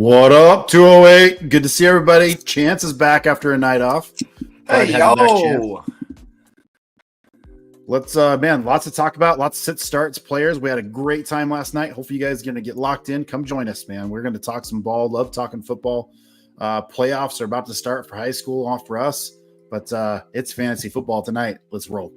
What up, 208? Good to see everybody. Chance is back after a night off. Hey, yo! Let's, lots to talk about. Lots of sit starts, players. We had a great time last night. Hopefully you guys are going to get locked in. Come join us, man. We're going to talk some ball. Love talking football. Playoffs are about to start for high school, off for us. But it's fantasy football tonight. Let's roll.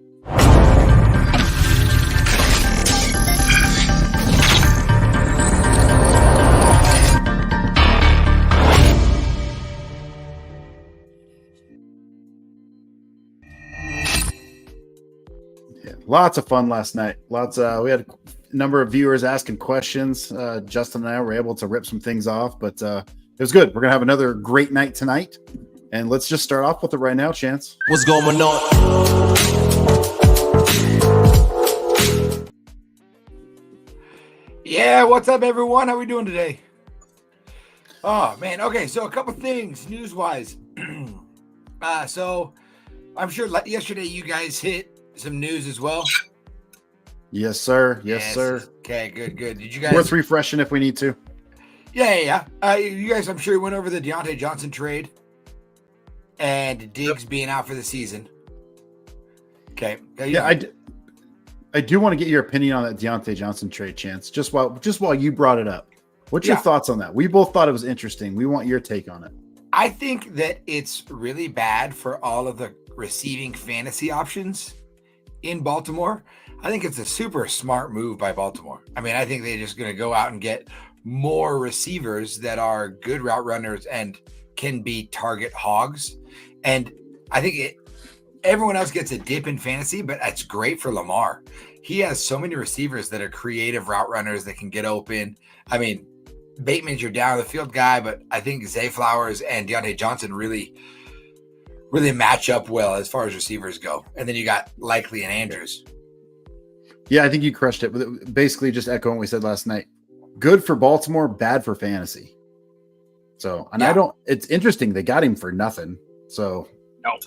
Lots of fun last night. We had a number of viewers asking questions. Justin and I were able to rip some things off, but it was good. We're going to have another great night tonight. And let's just start off with it right now, Chance. What's going on? Yeah, what's up, everyone? How we doing today? Oh, man. Okay, so a couple things news-wise. So I'm sure yesterday you guys hit some news as well. Yes, sir. Yes, sir. Okay, good. Did you guys worth refreshing if we need to? Yeah. You guys, I'm sure, went over the Deontay Johnson trade and Diggs being out for the season. Okay. Yeah, I do want to get your opinion on that Deontay Johnson trade, Chance. Just while you brought it up, what's your thoughts on that? We both thought it was interesting. We want your take on it. I think that it's really bad for all of the receiving fantasy options in Baltimore. I think it's a super smart move by Baltimore. I mean, I think they're just going to go out and get more receivers that are good route runners and can be target hogs. And I think everyone else gets a dip in fantasy, but that's great for Lamar. He has so many receivers that are creative route runners that can get open. I mean, Bateman's your down the field guy, but I think Zay Flowers and Deontay Johnson really match up well as far as receivers go. And then you got Likely and Andrews. Yeah, I think you crushed it. Basically, just echoing what we said last night. Good for Baltimore, bad for fantasy. So, it's interesting. They got him for nothing. So,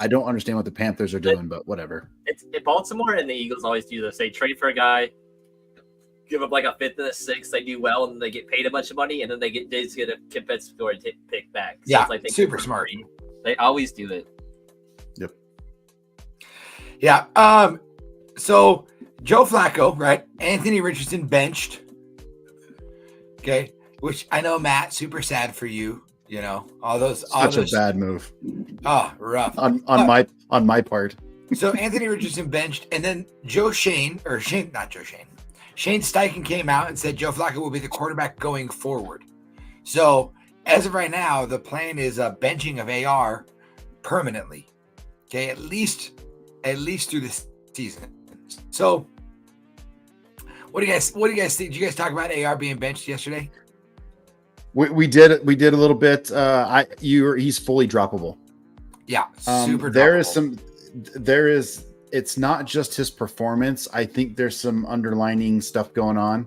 I don't understand what the Panthers are doing, but whatever. It's Baltimore and the Eagles always do this. They trade for a guy, give up like a fifth and a sixth. They do well, and they get paid a bunch of money, and then they get a compensatory pick back. So yeah, it's super smart. They always do it. Yep. Yeah. So Joe Flacco, right? Anthony Richardson benched. Okay, which I know, Matt, super sad for you. You know, all those a bad move. Oh, rough on my part. So Anthony Richardson benched, and then Shane Steichen came out and said Joe Flacco will be the quarterback going forward. So as of right now, the plan is a benching of AR permanently. Okay, at least through this season. So what do you guys think? Did you guys talk about AR being benched yesterday? We did a little bit. He's fully droppable. Yeah, super droppable. It's not just his performance. I think there's some underlining stuff going on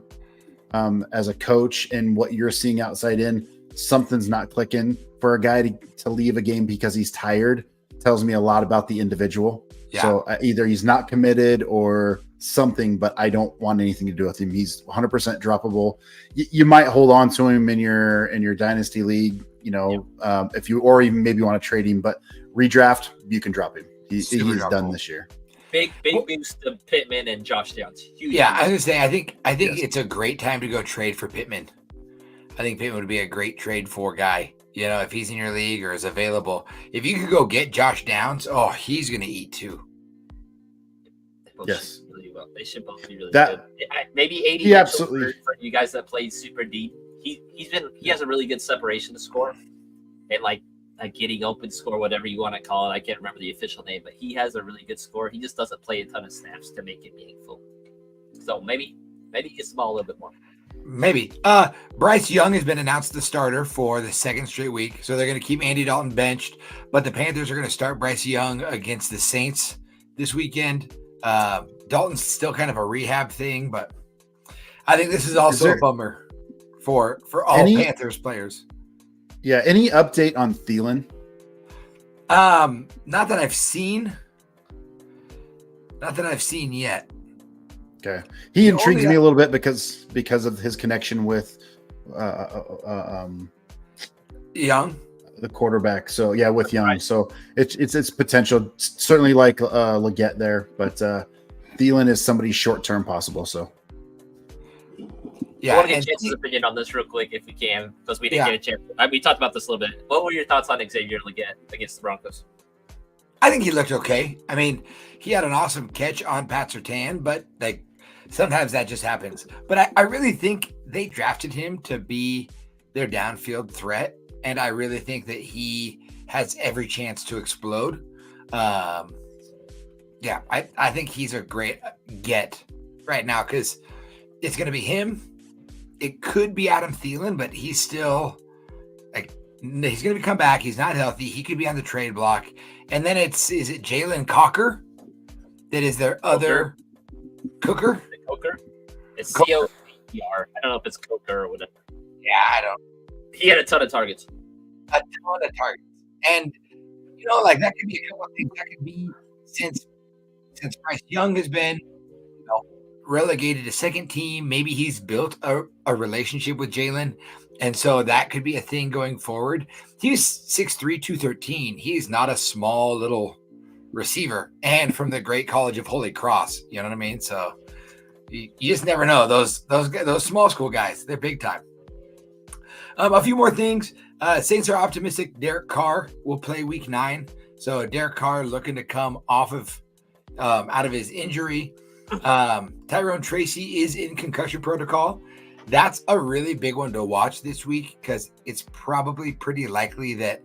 as a coach, and what you're seeing outside in, something's not clicking. For a guy to leave a game because he's tired tells me a lot about the individual. Yeah. So either he's not committed or something, but I don't want anything to do with him. He's 100% droppable. You might hold on to him in your dynasty league, if you, or even maybe want to trade him, but redraft, you can drop him. He's done this year. Big boost to Pittman and Josh Downs. Huge yeah, I was gonna say, I think it's a great time to go trade for Pittman. I think Pittman would be a great trade for guy. If he's in your league or is available. If you could go get Josh Downs, he's gonna eat too. Yes. Really well. They should both be really good. Maybe 80 he absolutely for you guys that play super deep. He has a really good separation to score, and like getting open score, whatever you want to call it. I can't remember the official name, but he has a really good score. He just doesn't play a ton of snaps to make it meaningful. So maybe he gets the ball a little bit more. Maybe. Bryce Young has been announced the starter for the second straight week. So they're going to keep Andy Dalton benched, but the Panthers are going to start Bryce Young against the Saints this weekend. Dalton's still kind of a rehab thing, but I think this is also a bummer for all Panthers players. Yeah. Any update on Thielen? Not that I've seen. Not that I've seen yet. Okay. He intrigues me a little bit because of his connection with Young. the quarterback. So yeah, with Young. Right. So it's potential. Certainly like Leggett there, but Thielen is somebody's short term possible. So yeah, I want to get Chance's opinion on this real quick if we can, because we didn't get a chance. We talked about this a little bit. What were your thoughts on Xavier Leggett against the Broncos? I think he looked okay. I mean, he had an awesome catch on Pat Surtain, but like sometimes that just happens. But I really think they drafted him to be their downfield threat, and I really think that he has every chance to explode. Yeah, I think he's a great get right now because it's going to be him. It could be Adam Thielen, but he's still like he's going to come back. He's not healthy. He could be on the trade block. And then is it Jalen Coker that is their other Cooker? Coker? It's C-O-K-E-R. I don't know if it's Coker or whatever. Yeah, I don't. He had a ton of targets. A ton of targets. And, you know, like that could be a couple of things. That could be since Bryce Young has been, you know, relegated to second team. Maybe he's built a relationship with Jalen. And so that could be a thing going forward. He's 6'3", 213. He's not a small little receiver. And from the great College of Holy Cross. You know what I mean? So you just never know. Those small school guys, they're big time. A few more things. Saints are optimistic Derek Carr will play week 9. So Derek Carr looking to come off of out of his injury. Tyrone Tracy is in concussion protocol. That's a really big one to watch this week because it's probably pretty likely that,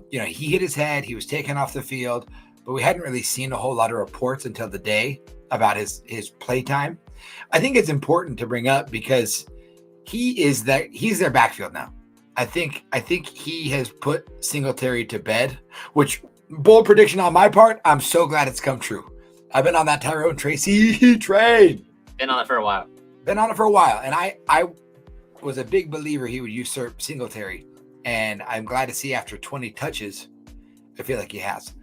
he hit his head. He was taken off the field, but we hadn't really seen a whole lot of reports until the day about his play time. I think it's important to bring up because he's their backfield now. I think he has put Singletary to bed, which bold prediction on my part. I'm so glad it's come true. I've been on that Tyrone Tracy train. Been on it for a while. And I was a big believer he would usurp Singletary, and I'm glad to see after 20 touches, I feel like he has.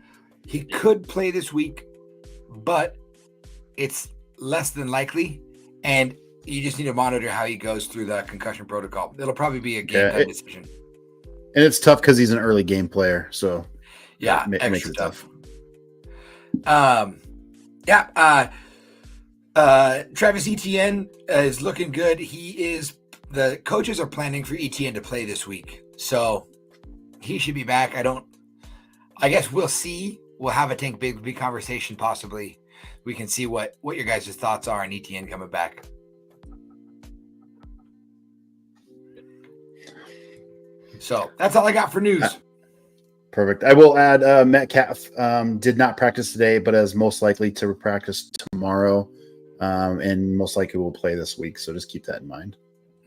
He could play this week, but it's less than likely, and you just need to monitor how he goes through the concussion protocol. It'll probably be a game decision. And it's tough because he's an early game player, so yeah, it makes it tough. Travis Etienne is looking good. The coaches are planning for Etienne to play this week. So he should be back. I guess we'll see. We'll have a Tank Big conversation possibly. We can see what your guys' thoughts are on Etienne coming back. So that's all I got for news. Perfect. I will add Metcalf did not practice today, but is most likely to practice tomorrow. And most likely will play this week. So just keep that in mind.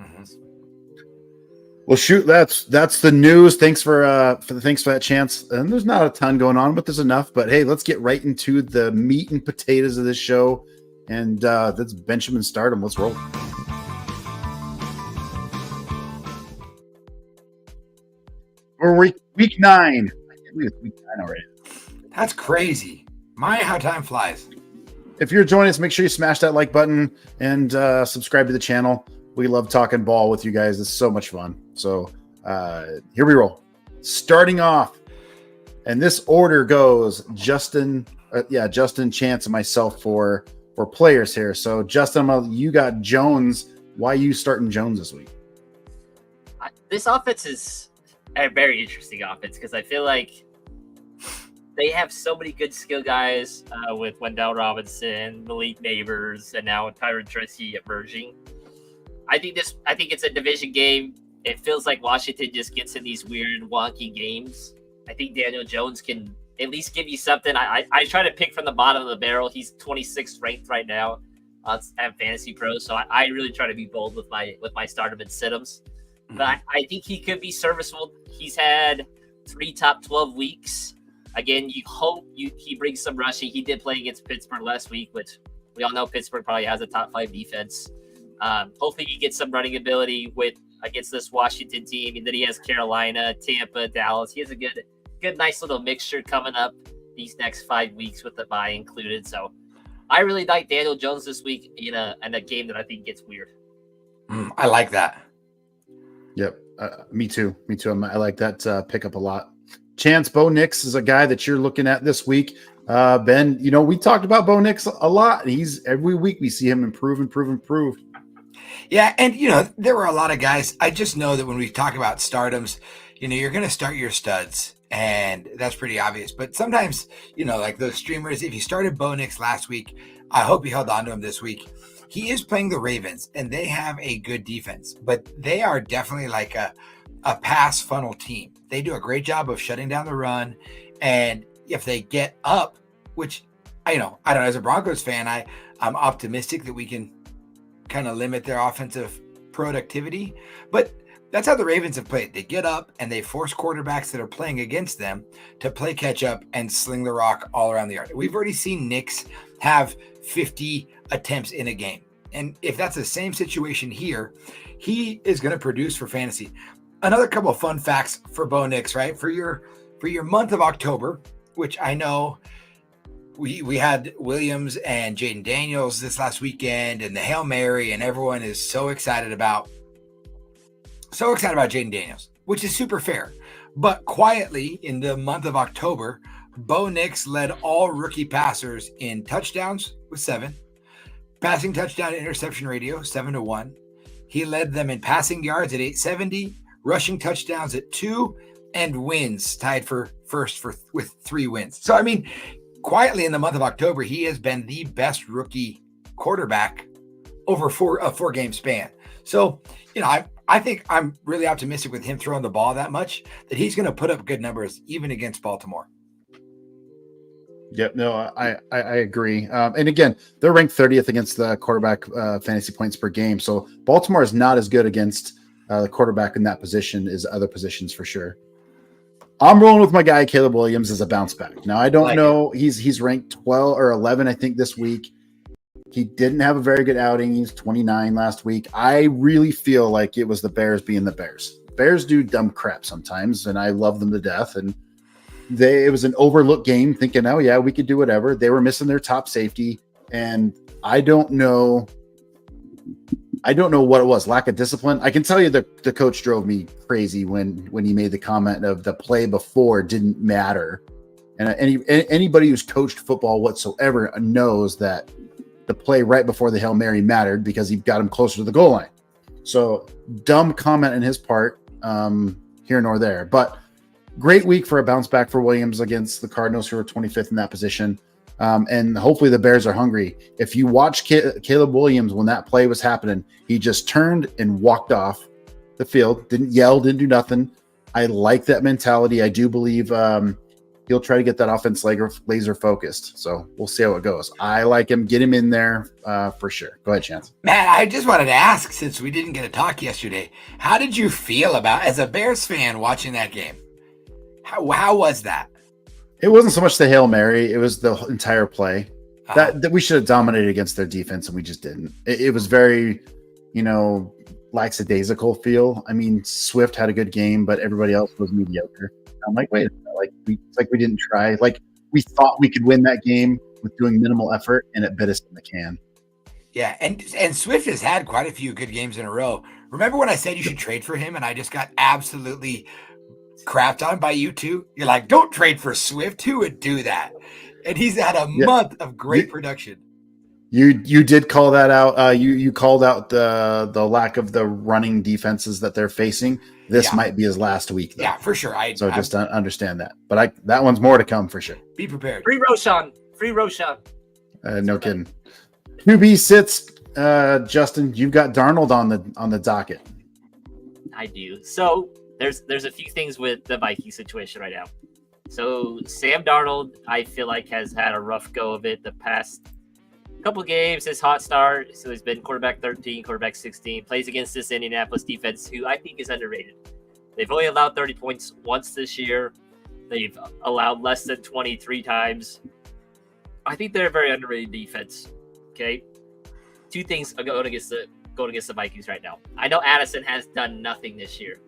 Mm-hmm. Well, shoot, that's the news. Thanks for that chance. And there's not a ton going on, but there's enough. But hey, let's get right into the meat and potatoes of this show. And that's Benjamin Stardom. Let's roll. We're week 9. I can't believe it's week 9 already. That's crazy. How time flies. If you're joining us, make sure you smash that like button and subscribe to the channel. We love talking ball with you guys. It's so much fun. So here we roll. Starting off, and this order goes Justin, Chance, and myself for players here. So Justin, you got Jones. Why are you starting Jones this week? This offense is a very interesting offense because I feel like they have so many good skill guys with Wendell Robinson, Malik Neighbors, and now Tyrone Tracy emerging. I think it's a division game. It feels like Washington just gets in these weird, wonky games. I think Daniel Jones can at least give you something. I try to pick from the bottom of the barrel. He's 26th ranked right now at Fantasy Pros, so I really try to be bold with my stardom and sit-ems. But I think he could be serviceable. He's had 3 top 12 weeks. Again, you hope he brings some rushing. He did play against Pittsburgh last week, which we all know Pittsburgh probably has a top 5 defense. Hopefully he gets some running ability against this Washington team. And then he has Carolina, Tampa, Dallas. He has a good, nice little mixture coming up these next 5 weeks with the bye included. So I really like Daniel Jones this week in a game that I think gets weird. I like that. Yep. Me too. I like that pickup a lot. Chance, Bo Nix is a guy that you're looking at this week. Ben, we talked about Bo Nix a lot. Every week we see him improve. Yeah, and there were a lot of guys. I just know that when we talk about stardoms, you're going to start your studs, and that's pretty obvious. But sometimes, like those streamers, if you started Bo Nix last week, I hope you held on to him this week. He is playing the Ravens, and they have a good defense, but they are definitely like a pass funnel team. They do a great job of shutting down the run, and if they get up, which I don't know, as a Broncos fan, I'm optimistic that we can kind of limit their offensive productivity, but that's how the Ravens have played. They get up and they force quarterbacks that are playing against them to play catch up and sling the rock all around the yard. We've already seen Nix have 50 attempts in a game. And if that's the same situation here, he is going to produce for fantasy. Another couple of fun facts for Bo Nix, right? For your month of October, which I know we had Williams and Jaden Daniels this last weekend and the Hail Mary, and everyone is so excited about Jaden Daniels, which is super fair. But quietly in the month of October, Bo Nix led all rookie passers in touchdowns with 7, passing touchdown to interception ratio 7-1. He led them in passing yards at 870, rushing touchdowns at 2, and wins tied for first with 3 wins. So, I mean, quietly in the month of October, he has been the best rookie quarterback over a 4-game span. So, I think I'm really optimistic with him throwing the ball that much that he's going to put up good numbers even against Baltimore. Yep. No, I agree. And again, they're ranked 30th against the quarterback fantasy points per game. So Baltimore is not as good against the quarterback in that position as other positions for sure. I'm rolling with my guy, Caleb Williams, as a bounce back. Now, I don't know. He's ranked 12 or 11, I think, this week. He didn't have a very good outing. He was 29 last week. I really feel like it was the Bears being the Bears. Bears do dumb crap sometimes, and I love them to death. And it was an overlooked game, thinking, oh, yeah, we could do whatever. They were missing their top safety, and I don't know what it was. Lack of discipline. I can tell you the coach drove me crazy when he made the comment of the play before didn't matter. And anybody who's coached football whatsoever knows that the play right before the Hail Mary mattered because he got him closer to the goal line. So dumb comment on his part, here nor there. But great week for a bounce back for Williams against the Cardinals, who are 25th in that position. And hopefully the Bears are hungry. If you watch Caleb Williams when that play was happening, he just turned and walked off the field, didn't yell, didn't do nothing. I like that mentality. I do believe he'll try to get that offense laser focused. So we'll see how it goes. I like him. Get him in there for sure. Go ahead, Chance. Matt, I just wanted to ask, since we didn't get to talk yesterday, how did you feel about, as a Bears fan, watching that game? How was that? It wasn't so much the Hail Mary. It was the entire play. That we should have dominated against their defense, and we just didn't. It was very, lackadaisical feel. I mean, Swift had a good game, but everybody else was mediocre. I'm like, wait a minute. It's like we didn't try. Like, we thought we could win that game with doing minimal effort, and it bit us in the can. Yeah, and Swift has had quite a few good games in a row. Remember when I said you should trade for him, and I just got absolutely crapped on by you two? You're like, don't trade for Swift. Who would do that? And he's had a month of great production. You did call that out. You called out the lack of the running defenses that they're facing. This might be his last week, though. Yeah, for sure. Just understand that. But that one's more to come for sure. Be prepared. Free Roshan. No kidding. QB sits. Justin, you've got Darnold on the docket. I do. So there's a few things with the Viking situation right now. So Sam Darnold, I feel like, has had a rough go of it the past couple games. His hot start, so he's been quarterback 13, quarterback 16, plays against this Indianapolis defense, who I think is underrated. They've only allowed 30 points once this year. They've allowed less than 23 times. I think they're a very underrated defense. Okay, two things are going against the Vikings right now. I know Addison has done nothing this year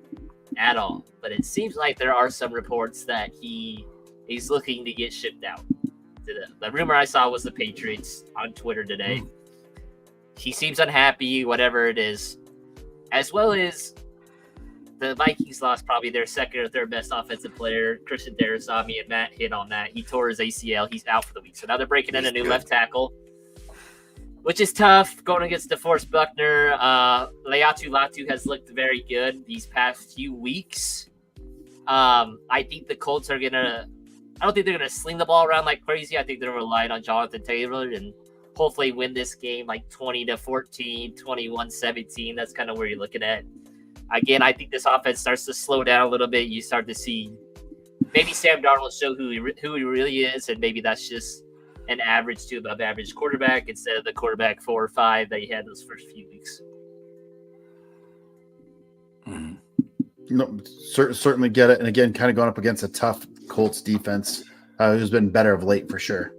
at all, but it seems like there are some reports that he's looking to get shipped out. The rumor I saw was the Patriots on Twitter today. He seems unhappy, whatever it is, as well as the Vikings lost probably their second or third best offensive player, Christian Darrisaw, and Matt hit on that. He tore his ACL. He's out for the week. So now they're breaking in a new left tackle, which is tough going against DeForest Buckner. Leatu Latu has looked very good these past few weeks. I think the Colts are going to – I don't think they're going to sling the ball around like crazy. I think they're relying on Jonathan Taylor and hopefully win this game like 20-14, 21-17. That's kind of where you're looking at. Again, I think this offense starts to slow down a little bit. You start to see maybe Sam Darnold show who he really is, and maybe that's just an average to above average quarterback instead of the quarterback 4 or 5 that he had those first few weeks. Mm-hmm. No, certainly get it. And again, kind of going up against a tough Colts defense who's been better of late for sure.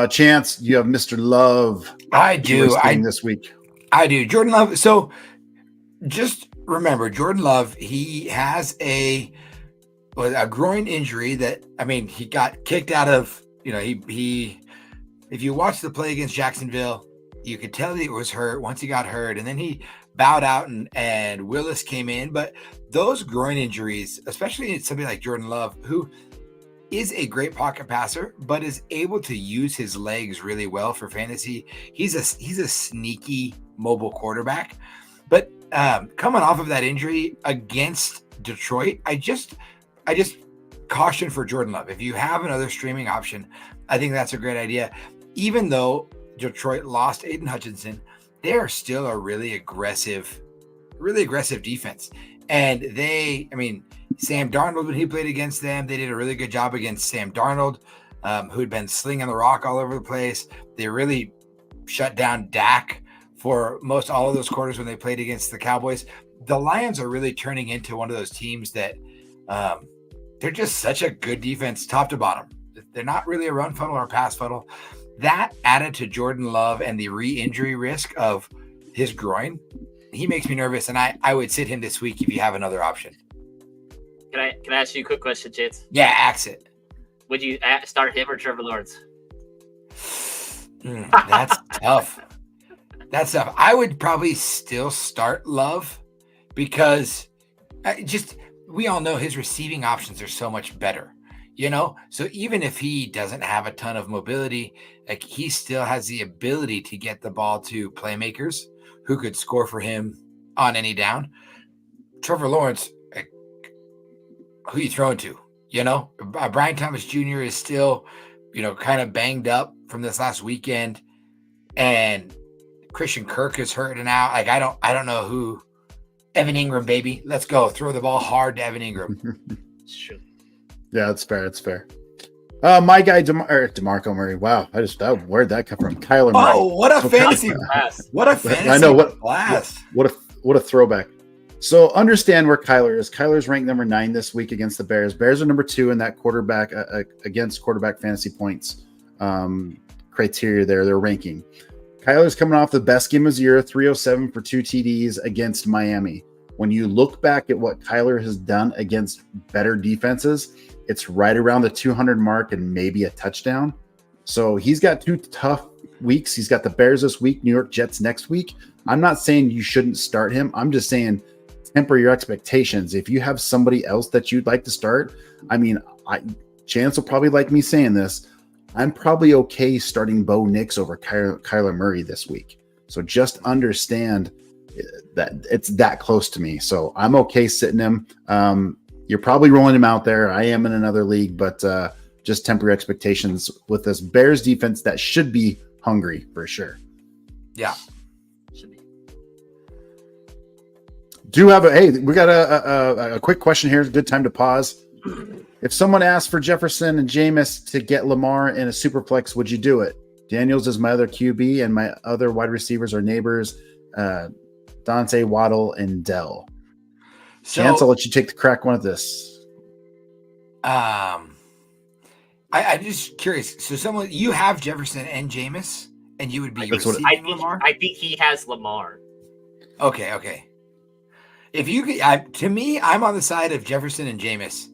Chance, you have Mr. Love. I do. This week. I do. Jordan Love. So just remember, Jordan Love, he has a groin injury that, I mean, he got kicked out of, he if you watch the play against Jacksonville, you could tell that he was hurt once he got hurt, and then he bowed out and Willis came in. But those groin injuries, especially in somebody like Jordan Love, who is a great pocket passer, but is able to use his legs really well for fantasy. He's a sneaky mobile quarterback. But coming off of that injury against Detroit, I just caution for Jordan Love. If you have another streaming option, I think that's a great idea. Even though Detroit lost Aiden Hutchinson, they are still a really aggressive defense. And Sam Darnold, when he played against them, they did a really good job against Sam Darnold, who had been slinging the rock all over the place. They really shut down Dak for most all of those quarters when they played against the Cowboys. The Lions are really turning into one of those teams that they're just such a good defense top to bottom. They're not really a run funnel or a pass funnel. That added to Jordan Love and the re-injury risk of his groin, he makes me nervous, and I would sit him this week if you have another option. Can I ask you a quick question, Chance? Yeah, axe it. Would you start him or Trevor Lawrence? That's tough. That's tough. I would probably still start Love because we all know his receiving options are so much better, So even if he doesn't have a ton of mobility, like he still has the ability to get the ball to playmakers who could score for him on any down. Trevor Lawrence, who you throwing to? Brian Thomas Jr. is still, kind of banged up from this last weekend, and Christian Kirk is hurting out. Like I don't know who. Evan Ingram, baby, let's go. Throw the ball hard to Evan Ingram. Sure. Yeah, that's fair. That's fair. My guy, DeMarco Murray. Wow, where'd that come from? Kyler Murray. Oh, what a fantasy blast! What a fantasy I know what blast! What a throwback. So understand where Kyler is. Kyler's ranked number 9 this week against the Bears. Bears are number 2 in that quarterback against quarterback fantasy points criteria there. Their ranking. Kyler's coming off the best game of his year, 307 for 2 TDs against Miami. When you look back at what Kyler has done against better defenses, it's right around the 200 mark and maybe a touchdown. So he's got 2 tough weeks. He's got the Bears this week, New York Jets next week. I'm not saying you shouldn't start him. I'm just saying temper your expectations. If you have somebody else that you'd like to start, Chance will probably like me saying this. I'm probably okay starting Bo Nix over Kyler Murray this week. So just understand that it's that close to me. So I'm okay sitting him. You're probably rolling him out there. I am in another league, but just temper your expectations with this Bears defense that should be hungry for sure. Yeah. Should be. We got a quick question here. Good time to pause. If someone asked for Jefferson and Jameis to get Lamar in a superflex, would you do it? Daniels is my other QB, and my other wide receivers are neighbors, Dante, Waddle, and Dell. Chance, I'll let you take the crack one of this. I'm just curious. So you have Jefferson and Jameis, and you would be receiving Lamar? I think he has Lamar. Okay. If you could, to me, I'm on the side of Jefferson and Jameis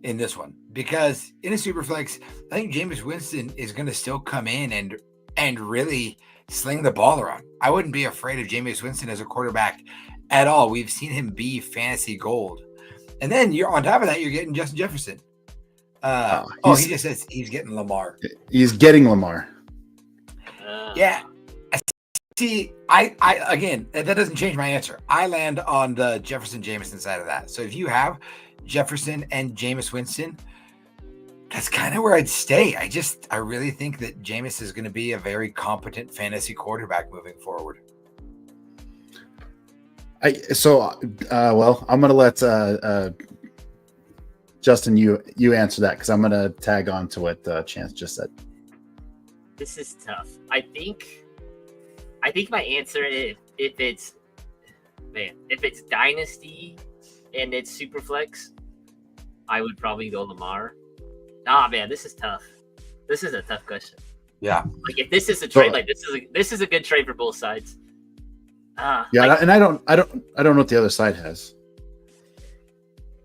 in this one, because in a superflex, I think Jameis Winston is going to still come in and really sling the ball around. I wouldn't be afraid of Jameis Winston as a quarterback at all. We've seen him be fantasy gold. And then you're on top of that, you're getting Justin Jefferson. He just says he's getting Lamar. He's getting Lamar. Yeah. See, I again, that doesn't change my answer. I land on the Jefferson Jameson side of that. So if you have Jefferson and Jameis Winston, that's kind of where I'd stay. I really think that Jameis is going to be a very competent fantasy quarterback moving forward. I'm going to let Justin, you answer that, because I'm going to tag on to what Chance just said. This is tough. I think my answer is if it's Dynasty and it's Superflex, I would probably go Lamar. Nah, man, this is tough. This is a tough question. Yeah. Like if this is a trade, this is a good trade for both sides. And I don't know what the other side has.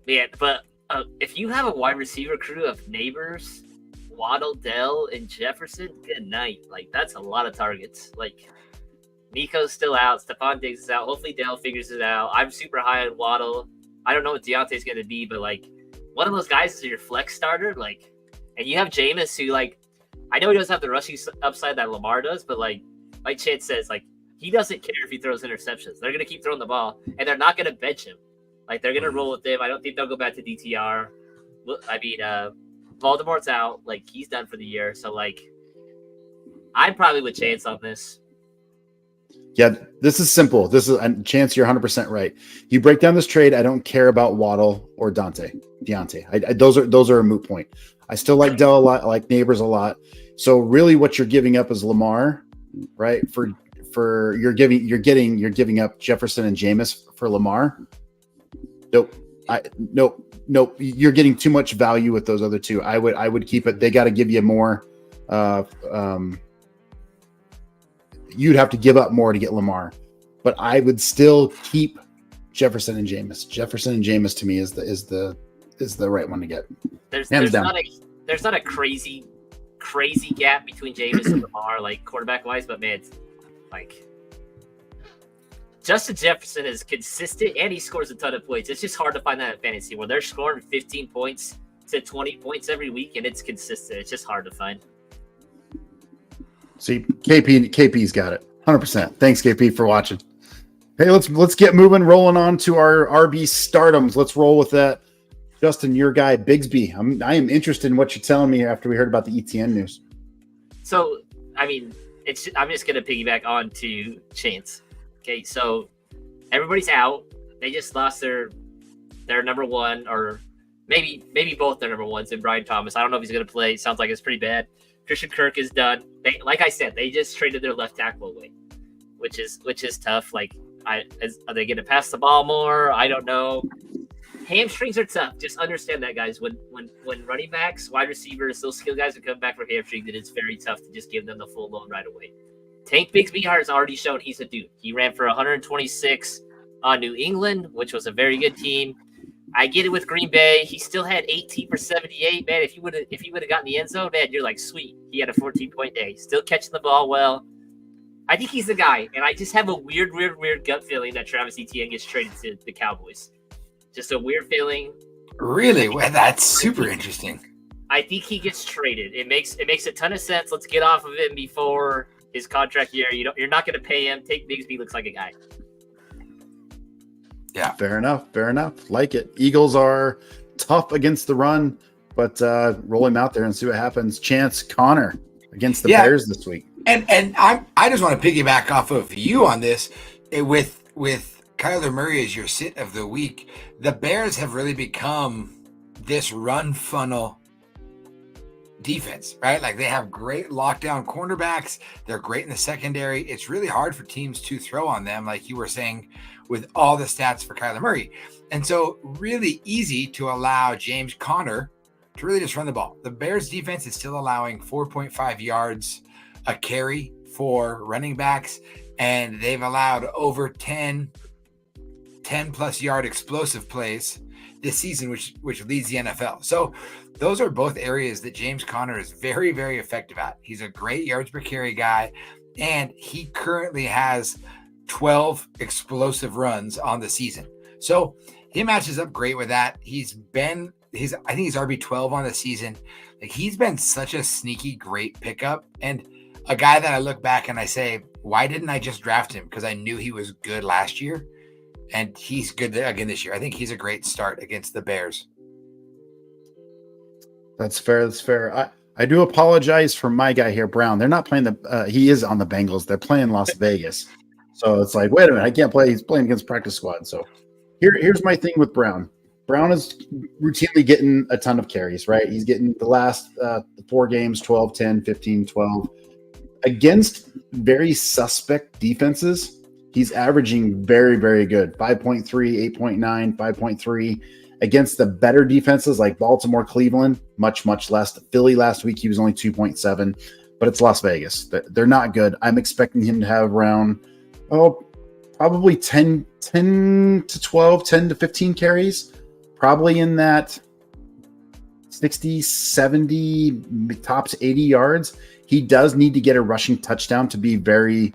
Man, but if you have a wide receiver crew of Neighbors, Waddle, Dell, and Jefferson, good night. Like that's a lot of targets. Like Nico's still out, Stephon Diggs is out. Hopefully Dell figures it out. I'm super high on Waddle. I don't know what Deontay's going to be, but like one of those guys is your flex starter. Like, and you have Jameis, who like I know he doesn't have the rushing upside that Lamar does, but like Chance says, like he doesn't care if he throws interceptions. They're going to keep throwing the ball, and they're not going to bench him. Like they're going to roll with him. I don't think they'll go back to DTR. I mean, Voldemort's out. Like he's done for the year. So like, I'm probably with Chance on this. Yeah, this is simple. This is Chance. You're 100% right. You break down this trade. I don't care about Waddle or Deontay. Those are a moot point. I still like Dell a lot. I like Neighbors a lot. So really, what you're giving up is Lamar, right? For you're giving up Jefferson and Jameis for Lamar. Nope. You're getting too much value with those other two. I would keep it. They got to give you more. You'd have to give up more to get Lamar, but I would still keep Jefferson and Jameis. Jefferson and Jameis to me is the right one to get. There's not a crazy gap between Jameis and Lamar, like quarterback wise, but man, it's like Justin Jefferson is consistent and he scores a ton of points. It's just hard to find that in fantasy where they're scoring 15 points to 20 points every week and it's consistent. It's just hard to find. See, KP's got it 100%. Thanks, KP, for watching. Hey, let's get moving, rolling on to our RB stardoms. Let's roll with that. Justin, your guy Bigsby. I am interested in what you're telling me after we heard about the ETN news. So, I mean, I'm just gonna piggyback on to Chance. Okay, so everybody's out. They just lost their number one, or maybe both their number ones in Brian Thomas. I don't know if he's gonna play. Sounds like it's pretty bad. Christian Kirk is done. Like I said, they just traded their left tackle away, which is tough. Like, are they going to pass the ball more? I don't know. Hamstrings are tough. Just understand that, guys. When running backs, wide receivers, those skill guys are coming back from hamstring, that it's very tough to just give them the full load right away. Tank Bigsby has already shown he's a dude. He ran for 126 on New England, which was a very good team. I get it with Green Bay. He still had 18 for 78. Man, if he would have gotten the end zone, man, you're like, sweet. He had a 14-point day. Still catching the ball well. I think he's the guy. And I just have a weird gut feeling that Travis Etienne gets traded to the Cowboys. Just a weird feeling. Really? Well, that's super interesting. I think he gets traded. It makes a ton of sense. Let's get off of him before his contract year. You're not going to pay him. Take Bigsby looks like a guy. Yeah. Fair enough. Like it. Eagles are tough against the run, but roll him out there and see what happens. Chance Connor against the Bears this week. And I just want to piggyback off of you on this with Kyler Murray as your sit of the week. The Bears have really become this run funnel defense, right? Like they have great lockdown cornerbacks. They're great in the secondary. It's really hard for teams to throw on them, like you were saying, with all the stats for Kyler Murray. And so really easy to allow James Conner to really just run the ball. The Bears defense is still allowing 4.5 yards a carry for running backs, and they've allowed over 10 plus yard explosive plays this season, which leads the NFL. So those are both areas that James Conner is very, very effective at. He's a great yards per carry guy, and he currently has 12 explosive runs on the season. So he matches up great with that. I think he's RB12 on the season. Like, he's been such a sneaky great pickup, and a guy that I look back and I say, why didn't I just draft him? Because I knew he was good last year, and he's good again this year. I think he's a great start against the Bears. That's fair. That's fair. I do apologize for my guy here, Brown. They're not playing he is on the Bengals. They're playing Las Vegas. So it's like, wait a minute, I can't play. He's playing against practice squad. So here's my thing with Brown. Brown is routinely getting a ton of carries, right? He's getting the last 4 games, 12, 10, 15, 12. Against very suspect defenses, he's averaging very, very good. 5.3, 8.9, 5.3. Against the better defenses like Baltimore, Cleveland, much, much less. Philly last week, he was only 2.7, but it's Las Vegas. They're not good. I'm expecting him to have around, probably 10 to 12, 10 to 15 carries. Probably in that 60, 70, tops 80 yards. He does need to get a rushing touchdown to be very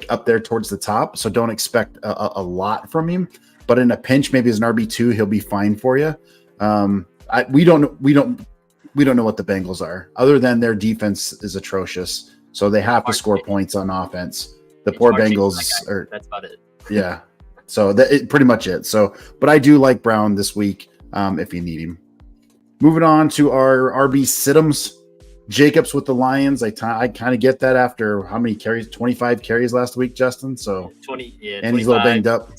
up there towards the top. So don't expect a lot from him. But in a pinch, maybe as an RB2, he'll be fine for you. We don't know what the Bengals are, other than their defense is atrocious. So they have to score points on offense. The poor Bengals are. That's about it. Yeah. So pretty much it. So, but I do like Brown this week if you need him. Moving on to our RB sit-ems. Jacobs with the Lions. I kind of get that after how many carries? 25 carries last week, Justin. So 20, yeah, and he's a little banged up.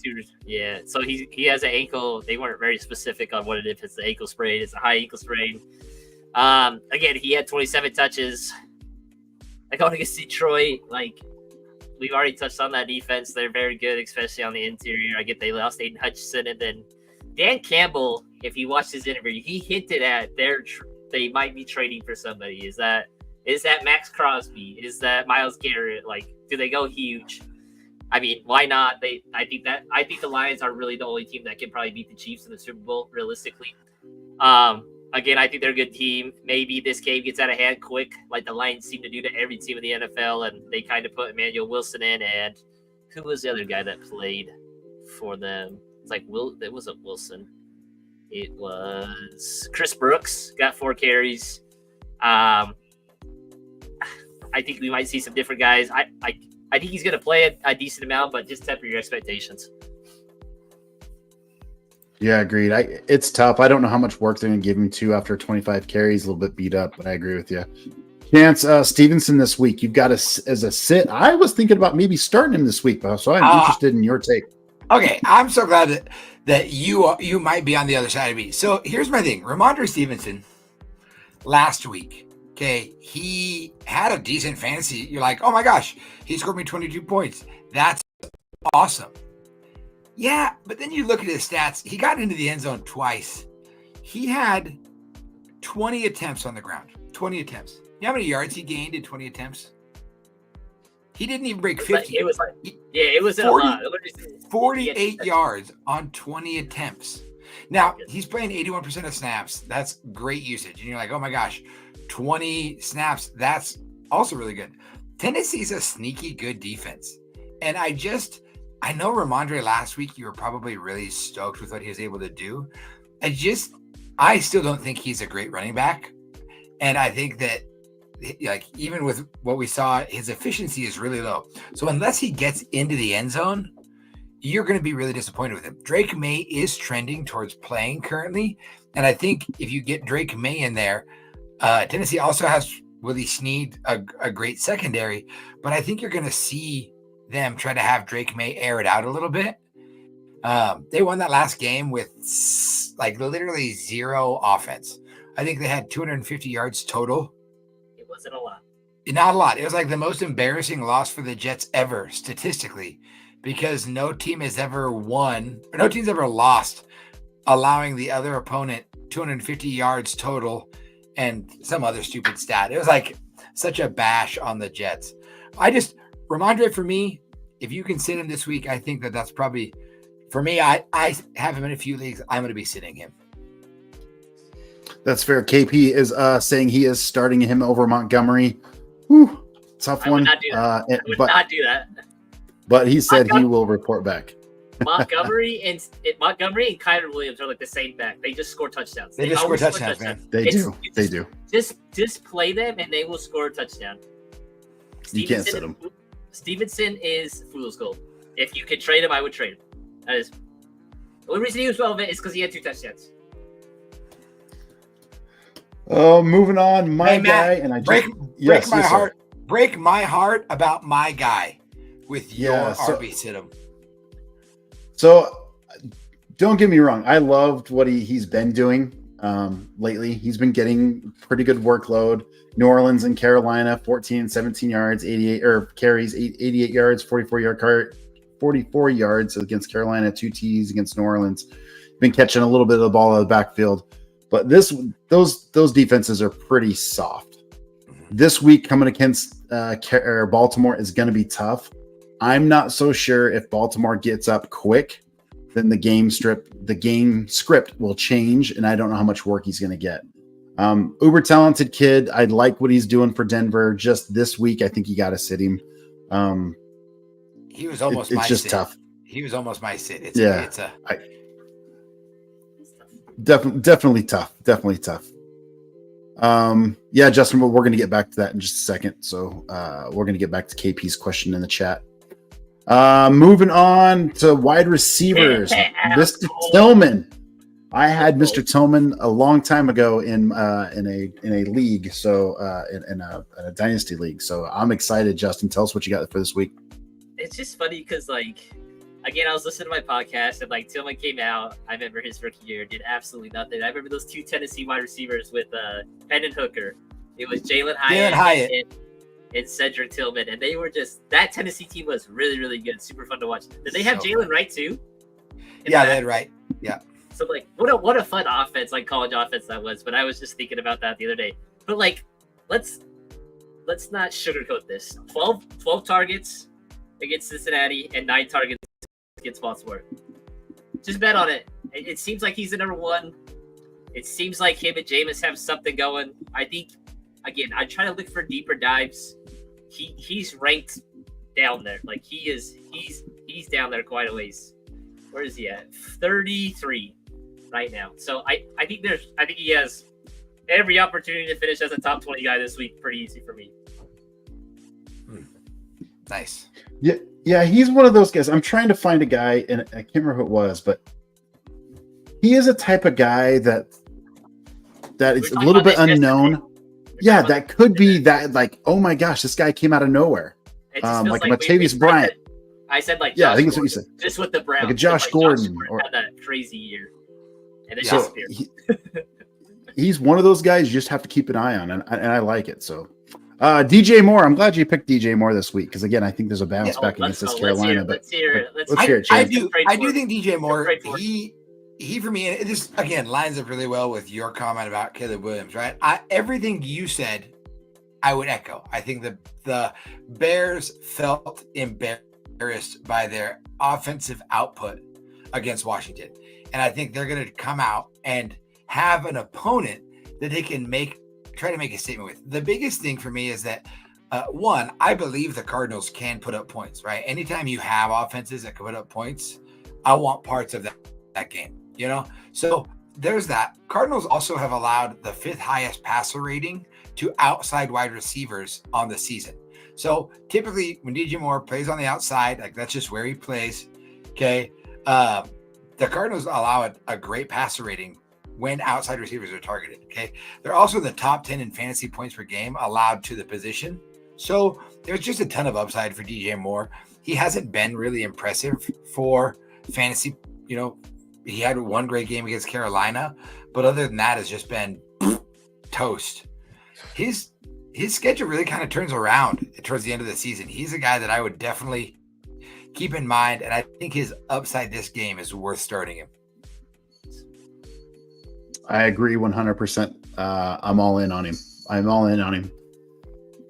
Yeah, so he has an ankle. They weren't very specific on what it is. If it's the ankle sprain, it's a high ankle sprain. Again, he had 27 touches. Going against Detroit, we've already touched on that defense. They're very good, especially on the interior. I get they lost Aiden Hutchinson, and then Dan Campbell. If you watched his interview, he hinted at they might be trading for somebody. Is that Max Crosby? Is that Myles Garrett? Do they go huge? I mean, why not? I think the Lions are really the only team that can probably beat the Chiefs in the Super Bowl, realistically. Again, I think they're a good team. Maybe this game gets out of hand quick, like the Lions seem to do to every team in the NFL, and they kind of put Emmanuel Wilson in. And who was the other guy that played for them? It wasn't Wilson. It was Chris Brooks, got 4 carries. I think we might see some different guys. I think he's going to play a decent amount, but just temper your expectations. Yeah, agreed. It's tough. I don't know how much work they're going to give him to after 25 carries, a little bit beat up, but I agree with you. Chance Stevenson this week. You've got as a sit. I was thinking about maybe starting him this week, so I'm interested in your take. Okay, I'm so glad that you might be on the other side of me. So here's my thing. Ramondre Stevenson last week, okay, he had a decent fantasy. You're like, oh my gosh, he scored me 22 points. That's awesome. Yeah, but then you look at his stats. He got into the end zone twice. He had 20 attempts on the ground. 20 attempps. You know how many yards he gained in 20 attempps? He didn't even break 50. It was it was 40, a lot. 48 yards on 20 attempts. Now, he's playing 81% of snaps. That's great usage. And you're like, oh my gosh, 20 snaps. That's also really good. Tennessee's a sneaky good defense. And I know Ramondre last week, you were probably really stoked with what he was able to do. I still don't think he's a great running back. And I think that even with what we saw, his efficiency is really low. So unless he gets into the end zone, you're going to be really disappointed with him. Drake May is trending towards playing currently. And I think if you get Drake May in there, Tennessee also has Willie Snead, a great secondary. But I think you're going to see them try to have Drake May air it out a little bit. They won that last game with literally 0 offense. I think they had 250 yards total. It wasn't a lot. Not a lot. It was the most embarrassing loss for the Jets ever, statistically, because no team has ever won, or no team's ever lost, allowing the other opponent 250 yards total and some other stupid stat. It was such a bash on the Jets. Ramondre, for me, if you can sit him this week, I think that's probably, for me, I have him in a few leagues. I'm going to be sitting him. That's fair. KP is saying he is starting him over Montgomery. Whew, tough one. I would not do that. but he said he will report back. Montgomery and Kyler Williams are like the same back. They just score touchdowns. They just score touchdowns, man. They do. Just play them and they will score a touchdown. You can't sit them. Stevenson is fool's gold. If you could trade him, I would trade him. That is the only reason he was relevant is because he had 2 touchdowns. Oh, moving on, my Matt, guy, and I break my heart. Break my heart about my guy with your RB sit-em. So, don't get me wrong. I loved what he's been doing lately. He's been getting pretty good workload. New Orleans and Carolina, 14 and 17 yards, 88 carries, 88 yards, 44 yards against Carolina, 2 TDs against New Orleans. Been catching a little bit of the ball out of the backfield, but those defenses are pretty soft. This week coming against Baltimore is going to be tough. I'm not so sure if Baltimore gets up quick, then the game script will change, and I don't know how much work he's going to get. Uber talented kid. I like what he's doing for Denver. Just this week, I think you got to sit him. He was almost it's just tough. He was almost my sit. Definitely tough. Definitely tough. Justin, we're going to get back to that in just a second. So we're going to get back to KP's question in the chat. Moving on to wide receivers. Mr. Tillman. I had Mr. Tillman a long time ago in a league, so in a dynasty league. So I'm excited. Justin, tell us what you got for this week. It's just funny because, again, I was listening to my podcast and Tillman came out. I remember his rookie year did absolutely nothing. I remember those 2 Tennessee wide receivers with Hendon Hooker. It was Jalen Hyatt. And Cedric Tillman, and they were that Tennessee team was really, really good, super fun to watch. Did they have Jalen Wright too? Yeah, they had Wright. Yeah. So what a fun offense, college offense that was. But I was just thinking about that the other day. But let's not sugarcoat this. 12 targets against Cincinnati and 9 targets against Baltimore. Just bet on it. It seems like he's the number one. It seems like him and Jameis have something going. I think. Again, I try to look for deeper dives. He's ranked down there. He's down there quite a ways. Where is he at? 33 right now. So I think he has every opportunity to finish as a top 20 guy this week. Pretty easy for me. Nice. Yeah, he's one of those guys. I'm trying to find a guy, and I can't remember who it was, but he is a type of guy that is a little bit unknown. Yeah, that could be that. Oh my gosh, this guy came out of nowhere. Like Latavius Bryant. I said I think that's what you said. Just with the Browns, like a Josh Gordon, had that crazy year, and it disappeared. He's one of those guys you just have to keep an eye on, and I like it. So, DJ Moore, I'm glad you picked DJ Moore this week because again, I think there's a bounce back against this Carolina. Let's hear it. I do think DJ Moore. He for me, and this again lines up really well with your comment about Caleb Williams, right? Everything you said, I would echo. I think the Bears felt embarrassed by their offensive output against Washington, and I think they're going to come out and have an opponent that they can try to make a statement with. The biggest thing for me is that one, I believe the Cardinals can put up points, right? Anytime you have offenses that can put up points, I want parts of that game. So there's that. Cardinals also have allowed the 5th highest passer rating to outside wide receivers on the season. So typically when DJ Moore plays on the outside, that's just where he plays. Okay. The Cardinals allow a great passer rating when outside receivers are targeted. Okay. They're also in the top 10 in fantasy points per game allowed to the position. So there's just a ton of upside for DJ Moore. He hasn't been really impressive for fantasy, He had one great game against Carolina, but other than that, has just been toast. His schedule really kind of turns around towards the end of the season. He's a guy that I would definitely keep in mind, and I think his upside this game is worth starting him. I agree 100%. I'm all in on him.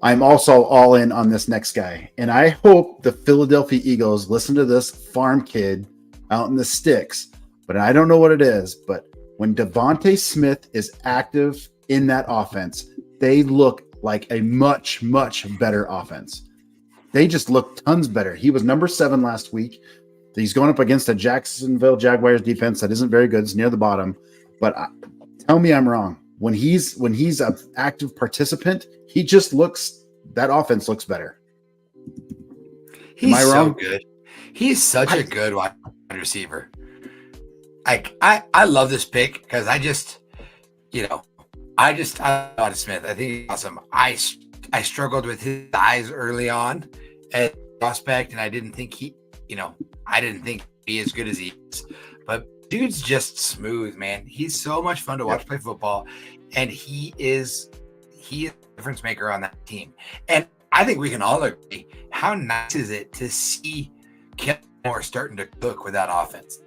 I'm also all in on this next guy, and I hope the Philadelphia Eagles listen to this farm kid out in the sticks. But I don't know what it is. But when Devontae Smith is active in that offense, they look like a much, much better offense. they just look tons better. He was number 7 last week. He's going up against a Jacksonville Jaguars defense that isn't very good. It's near the bottom. But tell me I'm wrong. When he's an active participant, he just looks – that offense looks better. He's Am I so wrong? good. He's such a good wide receiver. I love this pick because I love Smith. I think he's awesome. I struggled with his size early on as a prospect, and I didn't think he'd be as good as he is. But dude's just smooth, man. He's so much fun to watch play football, and he is a difference maker on that team. And I think we can all agree, how nice is it to see Kellen Moore starting to cook with that offense?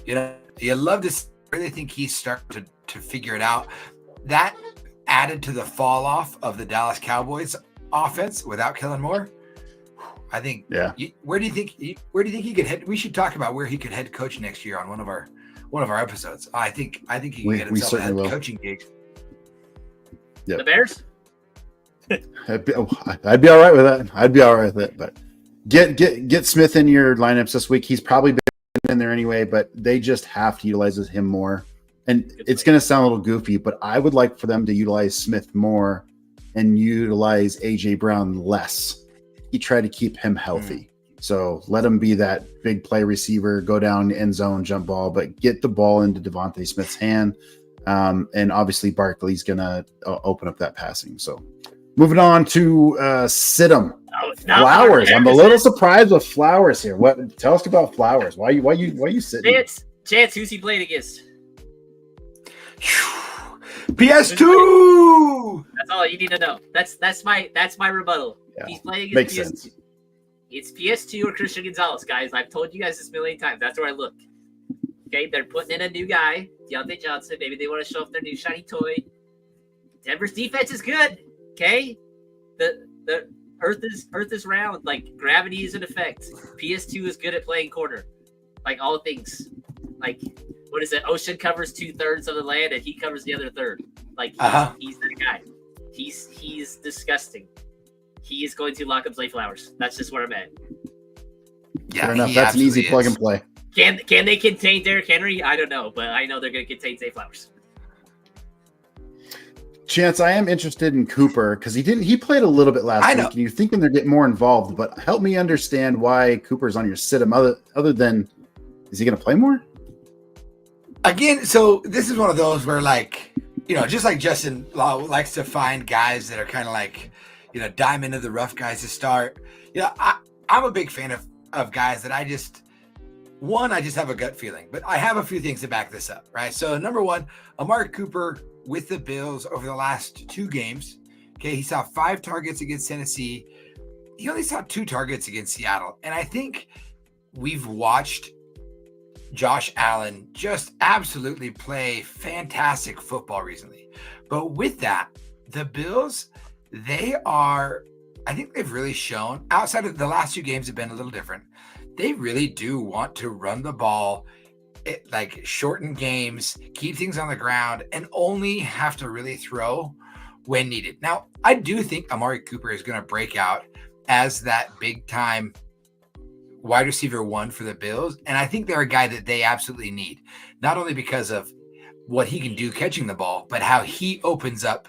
You love to really think he's starting to figure it out. That added to the fall off of the Dallas Cowboys offense without Kellen Moore. I think. Yeah. Where do you think he could head? We should talk about where he could head coach next year on one of our episodes. I think he can get himself a head coaching gig. Yep. The Bears. I'd be all right with that. I'd be all right with it. But get Smith in your lineups this week. He's probably been in there anyway, but they just have to utilize him more. And it's going to sound a little goofy, but I would like for them to utilize Smith more and utilize AJ Brown less. He tried to keep him healthy. So let him be that big play receiver, go down end zone, jump ball, but get the ball into Devontae Smith's hand. And obviously Barkley's going to open up that passing. So moving on to Sidham. Flowers. I'm a little surprised with Flowers here. What? Tell us about Flowers. Why you sitting? Chance, who's he playing against? PS2. That's all you need to know. That's my rebuttal. Yeah, He's playing against makes PS2. sense. It's PS2 or Christian Gonzalez, guys. I've told you guys this a million times. That's where I look. Okay, they're putting in a new guy, Deontay Johnson. Maybe they want to show off their new shiny toy. Denver's defense is good. Okay, the Earth is round. Like, gravity is in effect. PS2 is good at playing corner. Like, all things. Like, what is it? Ocean covers 2/3 of the land, and he covers the other third. Like, he's that guy. He's disgusting. He is going to lock up Zay Flowers. That's just where I'm at. Yeah, fair enough. That's an easy plug and play. Can they contain Derrick Henry? I don't know, but I know they're going to contain Zay Flowers. Chance, I am interested in Cooper because he played a little bit last week, and you're thinking they're getting more involved. But help me understand why Cooper's on your sit-em other than, is he going to play more? Again, so this is one of those where, like, just like Justin likes to find guys that are kind of like, diamond of the rough guys to start. I'm a big fan of guys that I just have a gut feeling, but I have a few things to back this up, right? So number one, Amari Cooper with the Bills over the last 2 games. Okay, he saw 5 targets against Tennessee. He only saw 2 targets against Seattle. And I think we've watched Josh Allen just absolutely play fantastic football recently. But with that, the Bills, I think they've really shown, outside of the last 2 games have been a little different. They really do want to run the ball, shorten games, keep things on the ground, and only have to really throw when needed. Now, I do think Amari Cooper is going to break out as that big time wide receiver 1 for the Bills. And I think they're a guy that they absolutely need, not only because of what he can do catching the ball, but how he opens up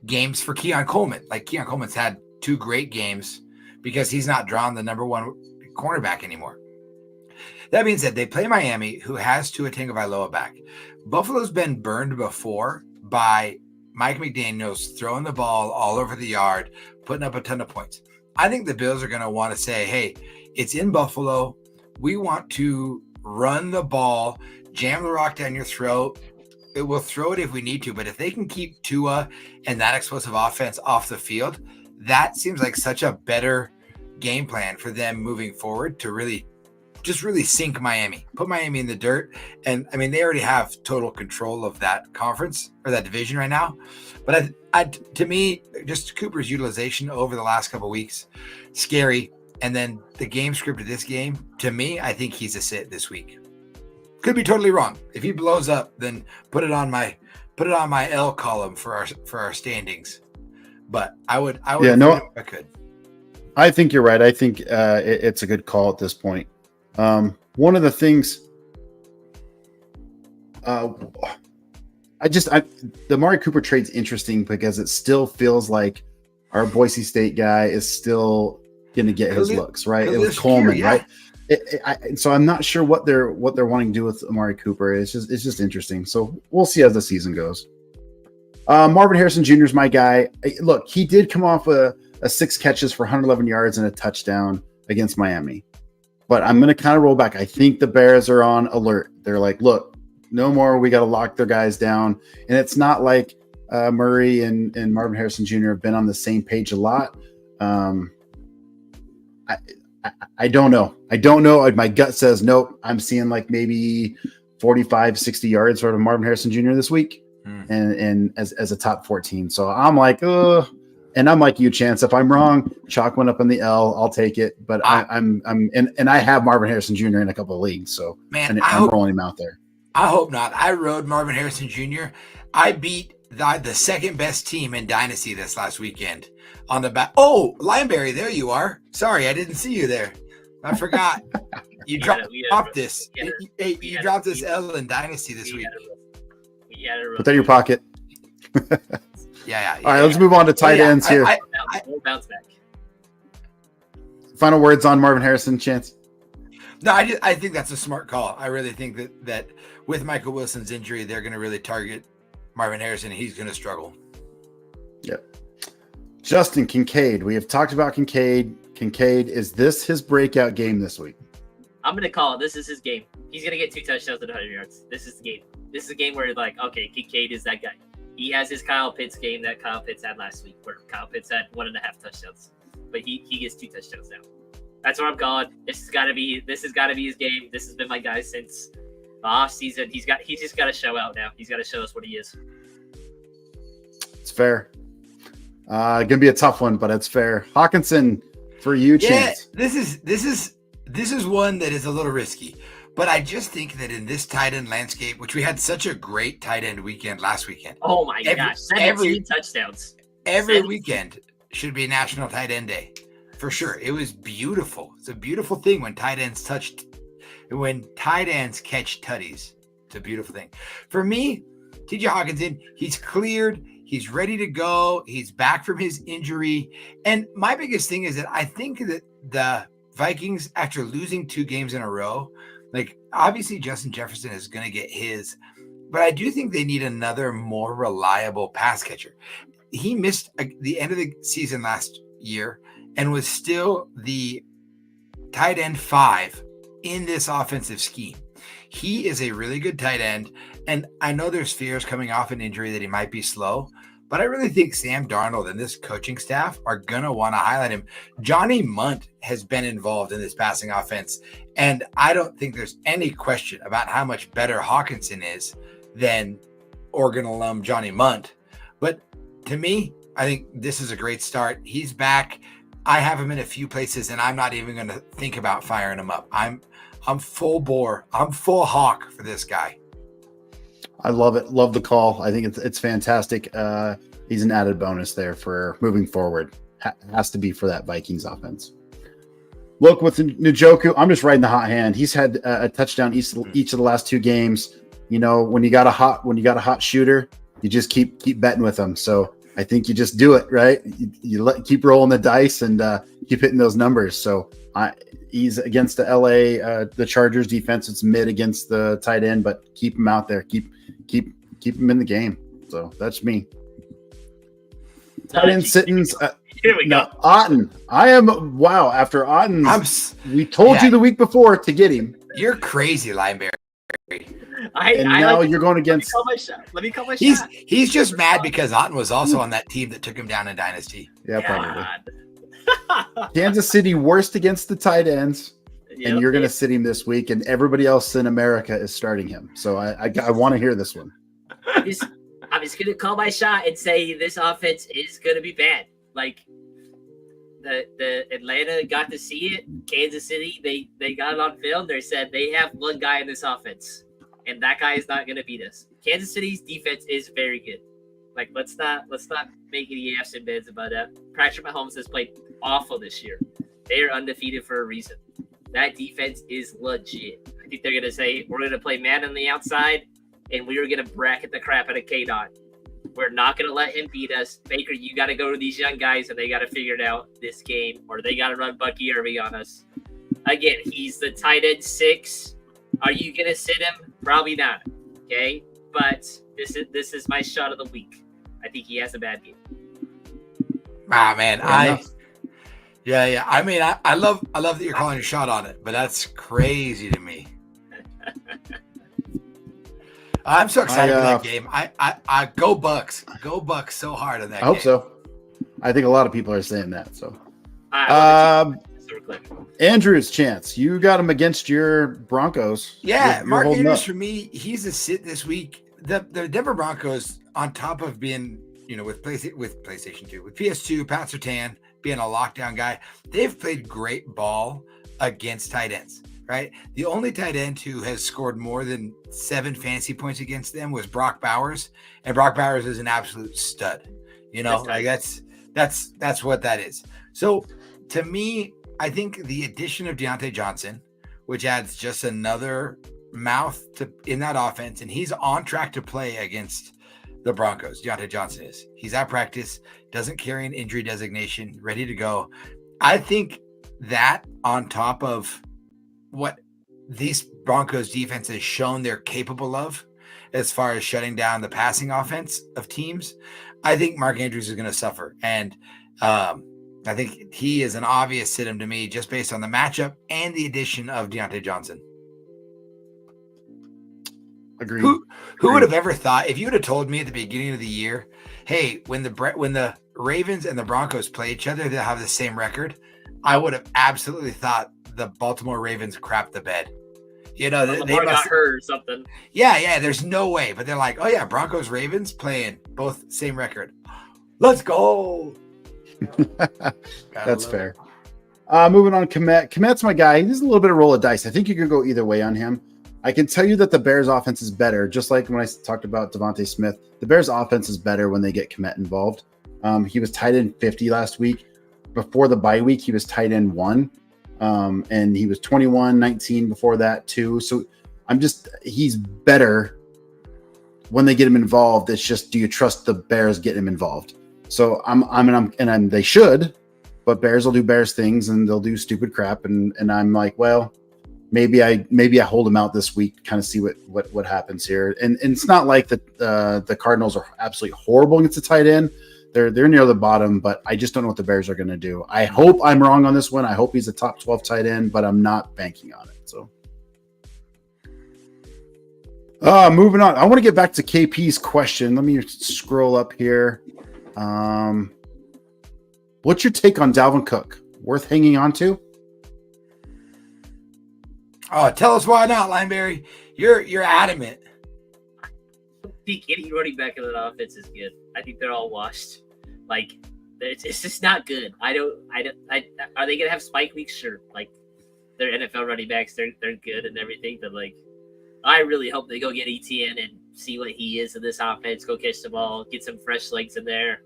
games for Keon Coleman. Like, Keon Coleman's had 2 great games because he's not drawn the number 1 cornerback anymore. That being said, they play Miami, who has Tua Tagovailoa back. Buffalo's been burned before by Mike McDaniels throwing the ball all over the yard, putting up a ton of points. I think the Bills are going to want to say, hey, it's in Buffalo. We want to run the ball, jam the rock down your throat. We'll throw it if we need to, but if they can keep Tua and that explosive offense off the field, that seems like such a better game plan for them moving forward to really sink Miami, put Miami in the dirt. And I mean, they already have total control of that conference or that division right now. But to me, just Cooper's utilization over the last couple of weeks, scary. And then the game script of this game, to me, I think he's a sit this week. Could be totally wrong. If he blows up, then put it on my L column for our standings. But I would, yeah, no, I could. I think you're right. I think it's a good call at this point. One of the things, the Amari Cooper trade's interesting because it still feels like our Boise State guy is still going to get his looks, right? It was Coleman, right? So I'm not sure what they're wanting to do with Amari Cooper. It's just interesting. So we'll see as the season goes. Marvin Harrison Jr. is my guy. Look, he did come off a 6 catches for 111 yards and a touchdown against Miami. But I'm going to kind of roll back. I think the Bears are on alert. They're like, look, no more. We got to lock their guys down. And it's not like Murray and Marvin Harrison Jr. have been on the same page a lot. I don't know. My gut says nope. I'm seeing like maybe 45, 60 yards sort of Marvin Harrison Jr. this week. And as a top 14. So I'm like, and I'm like you, Chance. If I'm wrong, chalk one up on the L. I'll take it. But I'm I have Marvin Harrison Jr. in a couple of leagues. So man, I'm rolling him out there. I hope not. I rode Marvin Harrison Jr. I beat the second best team in Dynasty this last weekend on the back. Oh, Lineberry, there you are. Sorry, I didn't see you there. I forgot. You dropped this. You dropped this L in Dynasty this week. Put that in your pocket. Yeah. All right, let's move on to tight ends here. We'll bounce back. Final words on Marvin Harrison, Chance? No, I think that's a smart call. I really think that with Michael Wilson's injury, they're going to really target Marvin Harrison. He's going to struggle. Yep. Justin Kincaid. We have talked about Kincaid. Kincaid, is this his breakout game this week? I'm going to call it. This is his game. He's going to get 2 touchdowns and 100 yards. This is the game. This is a game where you're like, okay, Kincaid is that guy. He has his Kyle Pitts game that Kyle Pitts had last week, where Kyle Pitts had 1.5 touchdowns, but he gets 2 touchdowns now. That's what I'm calling. This has got to be his game. This has been my guy since the off season. He's just got to show out now. He's got to show us what he is. It's fair. Gonna be a tough one, but it's fair. Hawkinson, for you, Chance. This is one that is a little risky. But I just think that in this tight end landscape, which we had such a great tight end weekend last weekend. Oh my gosh, 17 touchdowns. Every weekend should be National Tight End Day. For sure. It was beautiful. It's a beautiful thing when tight ends catch tutties. It's a beautiful thing. For me, TJ Hawkinson, he's cleared. He's ready to go. He's back from his injury. And my biggest thing is that I think that the Vikings, after losing 2 games in a row, like, obviously Justin Jefferson is going to get his, but I do think they need another more reliable pass catcher. He missed the end of the season last year and was still the tight end 5 in this offensive scheme. He is a really good tight end, and I know there's fears coming off an injury that he might be slow, but I really think Sam Darnold and this coaching staff are going to want to highlight him. Johnny Munt has been involved in this passing offense, and I don't think there's any question about how much better Hawkinson is than Oregon alum Johnny Munt. But to me, I think this is a great start. He's back. I have him in a few places, and I'm not even going to think about firing him up. I'm full bore. I'm full hawk for this guy. I love it. Love the call. I think it's fantastic. He's an added bonus there for moving forward. Has to be for that Vikings offense. Look, with Njoku, I'm just riding the hot hand. He's had a touchdown each of the last 2 games. You know, when you got a hot shooter, you just keep betting with him. So I think you just do it, right? You keep rolling the dice and keep hitting those numbers. So he's against the the Chargers defense. It's mid against the tight end, but keep him out there. Keep him in the game. So that's me. Tight end sittings. Here we go. Otten. After Otten, we told you the week before to get him. You're crazy, Lineberry. Now you're going against. Let me call my shot. He's just mad because Otten was also on that team that took him down in Dynasty. Yeah, probably. Kansas City worst against the tight ends, and you're going to sit him this week, and everybody else in America is starting him. So I want to hear this one. I'm just going to call my shot and say this offense is going to be bad. Like, the Atlanta got to see it. Kansas City, they got it on film. They said they have one guy in this offense, and that guy is not going to beat us. Kansas City's defense is very good. Like, let's not make any ifs and buts about that. Patrick Mahomes has played awful this year. They are undefeated for a reason. That defense is legit. I think they're going to say, we're going to play man on the outside, and we are going to bracket the crap out of K-Dot. We're not going to let him beat us. Baker, you got to go to these young guys, and they got to figure it out this game, or they got to run Bucky Irving on us. Again, he's the tight end 6. Are you going to sit him? Probably not. Okay? But this is my shot of the week. I think he has a bad game. Ah, man. Yeah. I mean, I love that you're calling your shot on it, but that's crazy to me. I'm so excited for that game. I go Bucks. Go Bucks so hard on that game. I hope so. I think a lot of people are saying that. So, Andrew's chance. You got him against your Broncos. Yeah, You're Mark holding Andrews up. for me, he's a sit this week. The Denver Broncos, on top of being, with PlayStation 2, with PS2, Pat Surtain being a lockdown guy, they've played great ball against tight ends, right? The only tight end who has scored more than 7 fantasy points against them was Brock Bowers, and Brock Bowers is an absolute stud. That's what that is. So to me, I think the addition of Deontay Johnson, which adds just another mouth in that offense, and he's on track to play against the Broncos. Deontay Johnson is. He's at practice, doesn't carry an injury designation, ready to go. I think that on top of what these Broncos defense has shown they're capable of as far as shutting down the passing offense of teams, I think Mark Andrews is going to suffer. And I think he is an obvious sit-him to me just based on the matchup and the addition of Deontay Johnson. Agreed. Who would have ever thought, if you would have told me at the beginning of the year, hey, when the Ravens and the Broncos play each other, they'll have the same record, I would have absolutely thought the Baltimore Ravens crapped the bed. They got hurt or something. Yeah, there's no way. But they're like, oh yeah, Broncos, Ravens playing both same record. Let's go. That's fair. Moving on, Komet. Komet's my guy. He's a little bit of roll of dice. I think you could go either way on him. I can tell you that the Bears offense is better, just like when I talked about Devontae Smith. The Bears offense is better when they get Komet involved. He was tight end 50 last week. Before the bye week, he was tight end 1. And he was 21-19 before that too. So he's better when they get him involved. It's just, do you trust the Bears getting him involved? So they should, but Bears will do Bears things and they'll do stupid crap. And I'm like, well, maybe I hold him out this week, kind of see what happens here. And it's not like the Cardinals are absolutely horrible against the tight end. They're near the bottom, but I just don't know what the Bears are going to do. I hope I'm wrong on this one. I hope he's a top 12 tight end, but I'm not banking on it. So, moving on. I want to get back to KP's question. Let me scroll up here. What's your take on Dalvin Cook? Worth hanging on to? Oh, tell us why not, Lineberry. You're adamant. I think any running back in that offense is good. I think they're all washed. Like, it's just not good. Are they gonna have spike weeks? Sure. Like, they're NFL running backs. They're good and everything. But like, I really hope they go get ETN and see what he is in this offense. Go catch the ball, get some fresh legs in there.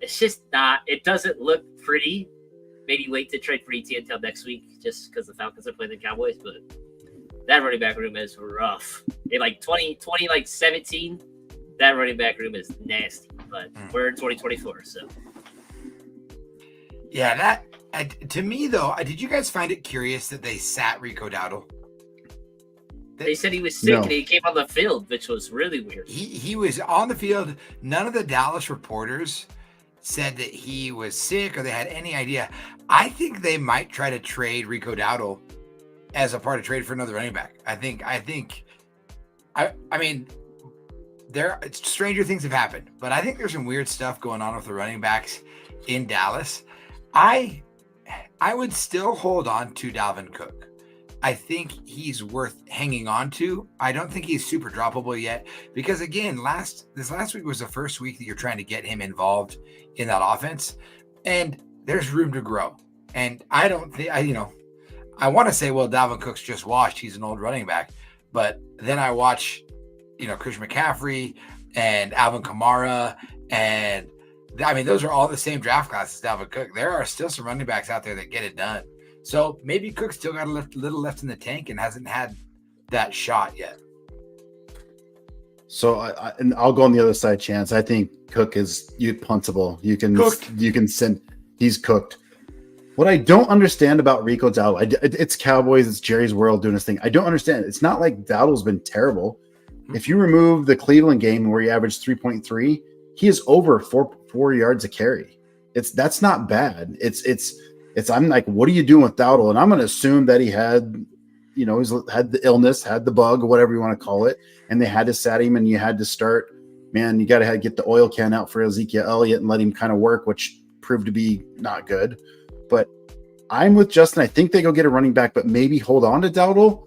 It's just not. It doesn't look pretty. Maybe wait to trade for ETN until next week, just because the Falcons are playing the Cowboys. But that running back room is rough. In like 2017, that running back room is nasty. But we're in 2024, so. Yeah, to me though, did you guys find it curious that they sat Rico Dowdle? They said he was sick and he came on the field, which was really weird. He was on the field. None of the Dallas reporters said that he was sick or they had any idea. I think they might try to trade Rico Dowdle as a part of trade for another running back. I mean, stranger things have happened, but I think there's some weird stuff going on with the running backs in Dallas. I would still hold on to Dalvin Cook. I think he's worth hanging on to. I don't think he's super droppable yet because, again, this last week was the first week that you're trying to get him involved in that offense, and there's room to grow. And I don't think I want to say, well, Dalvin Cook's just washed. He's an old running back, but then I watch, Christian McCaffrey and Alvin Kamara and I mean, those are all the same draft classes, Dalvin Cook. There are still some running backs out there that get it done. So maybe Cook still got a little left in the tank and hasn't had that shot yet. So and I'll go on the other side, Chance. I think Cook is puntable. You can send. He's cooked. What I don't understand about Rico Dowdle, it's Cowboys, it's Jerry's World doing his thing. I don't understand. It's not like Dowdle's been terrible. If you remove the Cleveland game where he averaged 3.3, he is over 4 yards a carry. That's not bad. It's I'm like, what are you doing with Dowdle? And I'm going to assume that he had, he's had the illness, had the bug, whatever you want to call it, and they had to sat him, and you had to start. Man, you got to get the oil can out for Ezekiel Elliott and let him kind of work, which proved to be not good. But I'm with Justin. I think they go get a running back, but maybe hold on to Dowdle.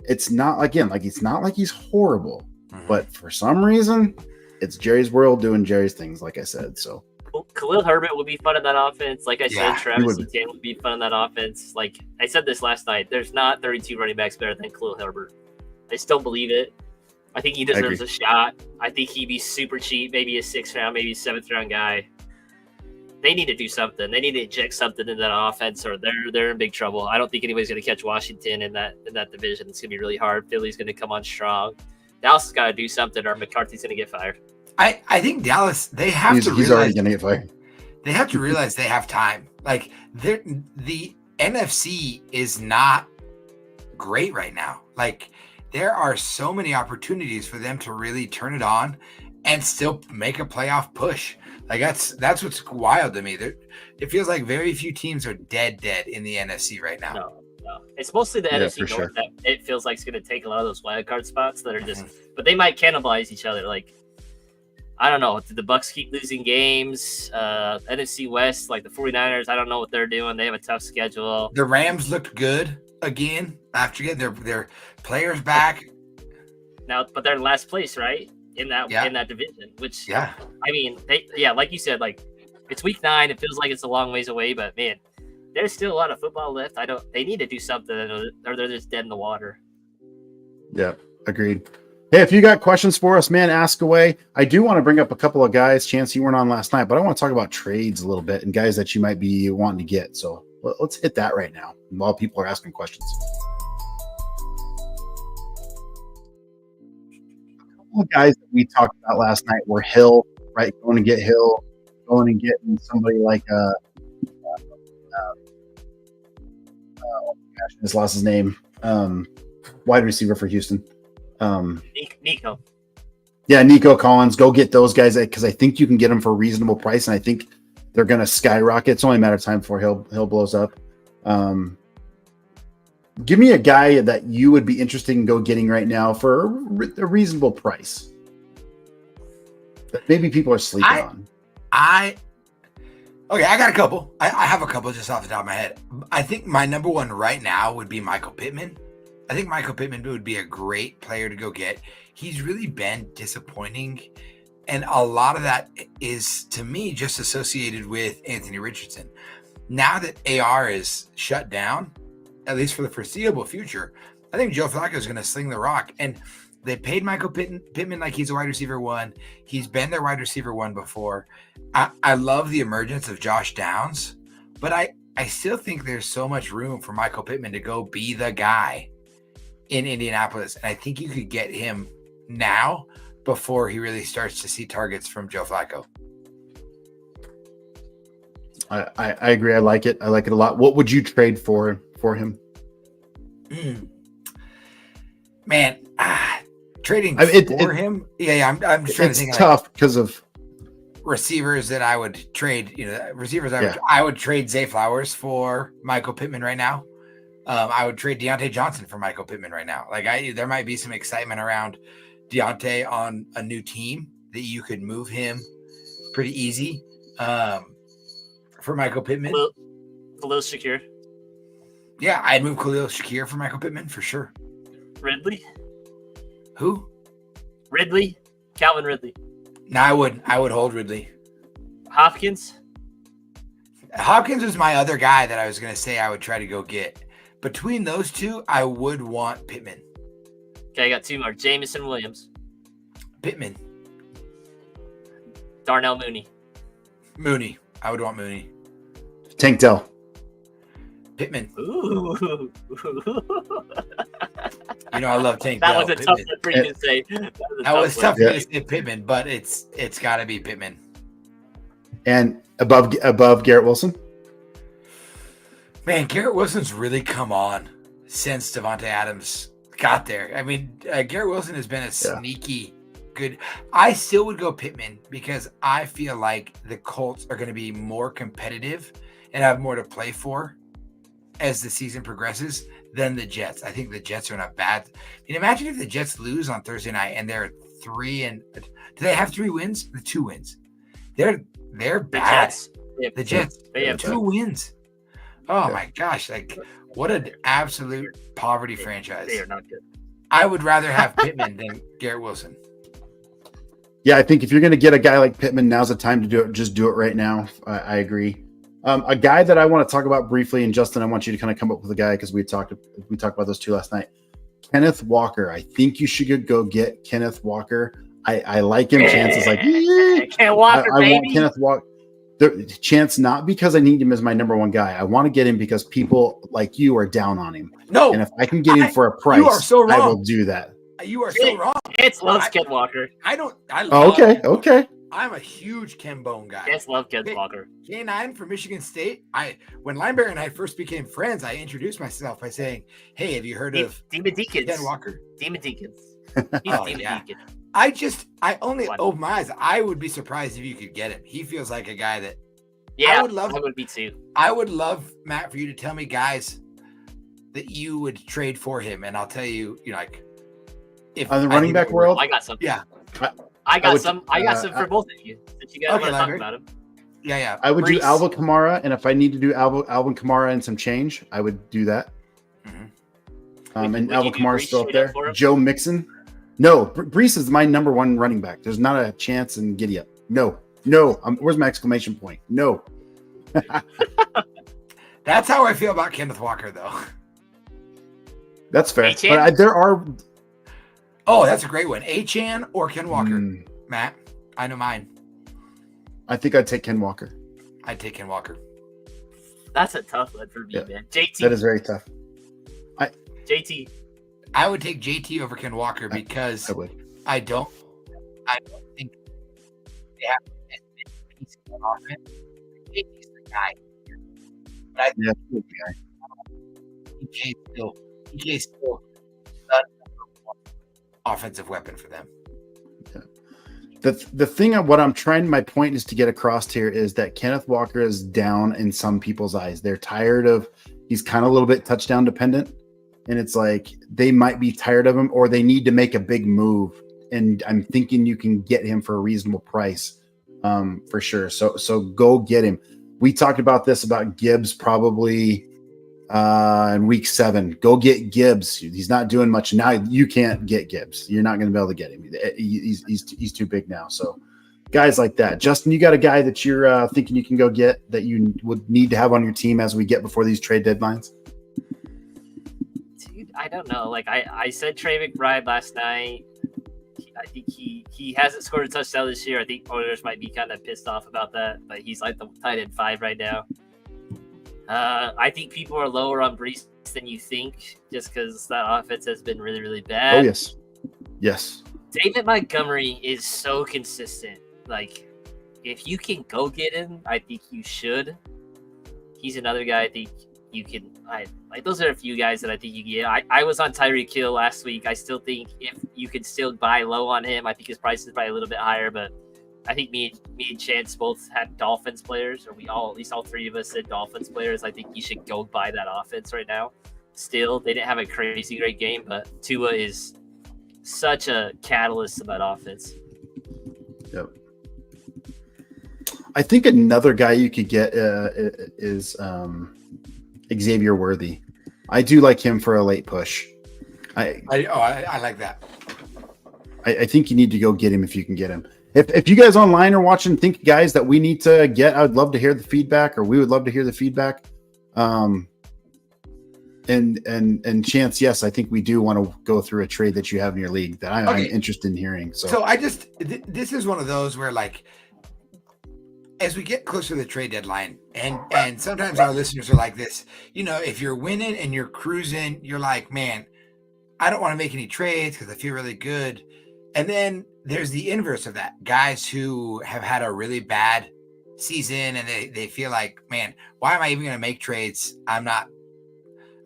It's not it's not like he's horrible, but for some reason, it's Jerry's World doing Jerry's things, like I said. So Khalil Herbert would be fun in that offense. Like I said, Travis Etienne would be fun in that offense. Like I said this last night, there's not 32 running backs better than Khalil Herbert. I still believe it. I think he deserves a shot. I think he'd be super cheap, maybe a 6th round, maybe a 7th round guy. They need to do something. They need to inject something in that offense, or they're in big trouble. I don't think anybody's going to catch Washington in that division. It's going to be really hard. Philly's going to come on strong. Dallas has got to do something, or McCarthy's going to get fired. I think Dallas, they have to realize he's already going to get fired. They have to realize they have time. Like the NFC is not great right now. Like there are so many opportunities for them to really turn it on and still make a playoff push. Like that's what's wild to me. It feels like very few teams are dead in the NFC right now. No. It's mostly the NFC North sure. that it feels like it's going to take a lot of those wild card spots that are just, but they might cannibalize each other. Like, I don't know. Did the Bucks keep losing games? NFC West, like the 49ers, I don't know what they're doing. They have a tough schedule. The Rams looked good again after getting their players back. Now, but they're in last place, right? In that division, which I mean, like you said, like it's week 9. It feels like it's a long ways away, but man, there's still a lot of football left. They need to do something, or they're just dead in the water. Yeah, agreed. Hey, if you got questions for us, man, ask away. I do want to bring up a couple of guys. Chance, you weren't on last night, but I want to talk about trades a little bit and guys that you might be wanting to get. So let's hit that right now while people are asking questions. A couple of guys that we talked about last night were Hill, right? Going to get Hill, going and getting somebody like just lost his name. Wide receiver for Houston. Nico. Yeah, Nico Collins. Go get those guys because I think you can get them for a reasonable price, and I think they're going to skyrocket. It's only a matter of time before Hill blows up. Give me a guy that you would be interested in getting right now for a reasonable price that maybe people are sleeping on. I got a couple. I have a couple just off the top of my head. I think my number one right now would be Michael Pittman. I think Michael Pittman would be a great player to go get. He's really been disappointing, and a lot of that is, to me, just associated with Anthony Richardson. Now that AR is shut down, at least for the foreseeable future, I think Joe Flacco is going to sling the rock. And they paid Michael Pittman like he's a wide receiver 1. He's been their wide receiver 1 before. I love the emergence of Josh Downs, but I still think there's so much room for Michael Pittman to go be the guy in Indianapolis. And I think you could get him now before he really starts to see targets from Joe Flacco. I agree. I like it. I like it a lot. What would you trade for him? Man, trading for him? Yeah. I'm just trying to think. It's tough because of receivers that I would trade. I would trade Zay Flowers for Michael Pittman right now. I would trade Deontay Johnson for Michael Pittman right now. There might be some excitement around Deontay on a new team that you could move him pretty easy for Michael Pittman. Khalil Shakir. Yeah, I'd move Khalil Shakir for Michael Pittman for sure. Ridley. Who? Ridley. Calvin Ridley. No, I would hold Ridley. Hopkins. Hopkins was my other guy that I was going to say I would try to go get. Between those two, I would want Pittman. Okay, I got 2 more. Jameson Williams. Pittman. Darnell Mooney. Mooney. I would want Mooney. Tank Dell. Pittman. Ooh. You know I love Tank That Dell. was a tough Pittman. one for you to say. That was tough Yeah. for me to say Pittman, but it's got to be Pittman. And above Garrett Wilson. Man, Garrett Wilson's really come on since Devontae Adams got there. I mean, Garrett Wilson has been a sneaky good. I still would go Pittman because I feel like the Colts are going to be more competitive and have more to play for as the season progresses than the Jets. I think the Jets are in a bad. I mean, imagine if the Jets lose on Thursday night and they're 3 and do they have 3 wins? The 2 wins. They're bad. The Jets. They have 2 wins. Oh my gosh! Like, what an absolute poverty franchise. They are not good. I would rather have Pittman than Garrett Wilson. Yeah, I think if you're going to get a guy like Pittman, now's the time to do it. Just do it right now. I agree. A guy that I want to talk about briefly, and Justin, I want you to kind of come up with a guy because we talked about those 2 last night. Kenneth Walker. I think you should go get Kenneth Walker. I like him. Chance is like, Can't Walker, I baby. want Kenneth Walker. Chance, not because I need him as my number 1 guy. I want to get him because people like you are down on him. No, And if I can get him for a price, you are so I wrong. will do that. you are so wrong. It's loves Ken Walker. I don't. I Oh, love okay, Ken Walker. okay. I'm a huge Ken Bone guy. It's love Ken Hey, Walker. K9 from Michigan State. When Lineberry and I first became friends, I introduced myself by saying, "Hey, have you heard of Demon Deacons. Ken Walker?" Demon Deacons. He's Oh, Demon yeah. Deacon. I only What? open my eyes. I would be surprised if you could get him. He feels like a guy that Yeah, would love- I would be too. I would love, Matt, for you to tell me guys that you would trade for him, and I'll tell you, like if On the I running think back it would- world, I got some. Yeah. I got would- some for both of you. Since you guys Okay, want to talk Lineberry. about him. Yeah. I would do Brees. Alvin Kamara, and if I need to do Alvin Kamara and some change, I would do that. Mhm. And Would Alvin you do Kamara's Brees still up straight up there. for him? Joe Mixon. No, Brees is my number 1 running back. There's not a chance in giddy up. No. Where's my exclamation point? No. That's how I feel about Kenneth Walker, though. That's fair. H-Chan? But there are. Oh, that's a great one. Achan or Ken Walker, Mm, Matt. I know mine. I think I'd take Ken Walker. I'd take Ken Walker. That's a tough one for me, Yeah. man. JT. That is very tough. JT. I would take JT over Ken Walker because I would. I don't think they have as many pieces on offense. JT's the guy. But I think Yeah. PK's still the number 1 offensive weapon for them. The thing of what I'm trying, my point is to get across here is that Kenneth Walker is down in some people's eyes. They're tired of, he's kind of a little bit touchdown dependent. And it's like, they might be tired of him or they need to make a big move. And I'm thinking you can get him for a reasonable price for sure. So go get him. We talked about this about Gibbs probably in week 7. Go get Gibbs. He's not doing much now. You can't get Gibbs. You're not going to be able to get him. He's too big now. So guys like that. Justin, you got a guy that you're thinking you can go get that you would need to have on your team as we get before these trade deadlines? Dude, I don't know. Like I said Trey McBride last night. I think he hasn't scored a touchdown this year. I think owners might be kind of pissed off about that, but he's like the tight end 5 right now. I think people are lower on Brees than you think just because that offense has been really, really bad. Oh, yes. David Montgomery is so consistent. Like, if you can go get him, I think you should. He's another guy I think you can. Those are a few guys that I think you get. I was on Tyreek Hill last week. I still think if you can still buy low on him, I think his price is probably a little bit higher, but I think me and Chance both had Dolphins players, or at least all 3 of us said Dolphins players. I think you should go buy that offense right now. Still, they didn't have a crazy great game, but Tua is such a catalyst to that offense. Yep. I think another guy you could get is Xavier Worthy. I do like him for a late push. I like that. I think you need to go get him if you can get him. If you guys online are watching, think guys that we need to get, I would love to hear the feedback, or we would love to hear the feedback. And Chance, yes, I think we do want to go through a trade that you have in your league that I'm interested in hearing. So this is one of those where, like, as we get closer to the trade deadline, and sometimes our listeners are like this, if you're winning and you're cruising, you're like, man, I don't want to make any trades because I feel really good. And then there's the inverse of that. Guys who have had a really bad season and they feel like, man, why am I even going to make trades? I'm not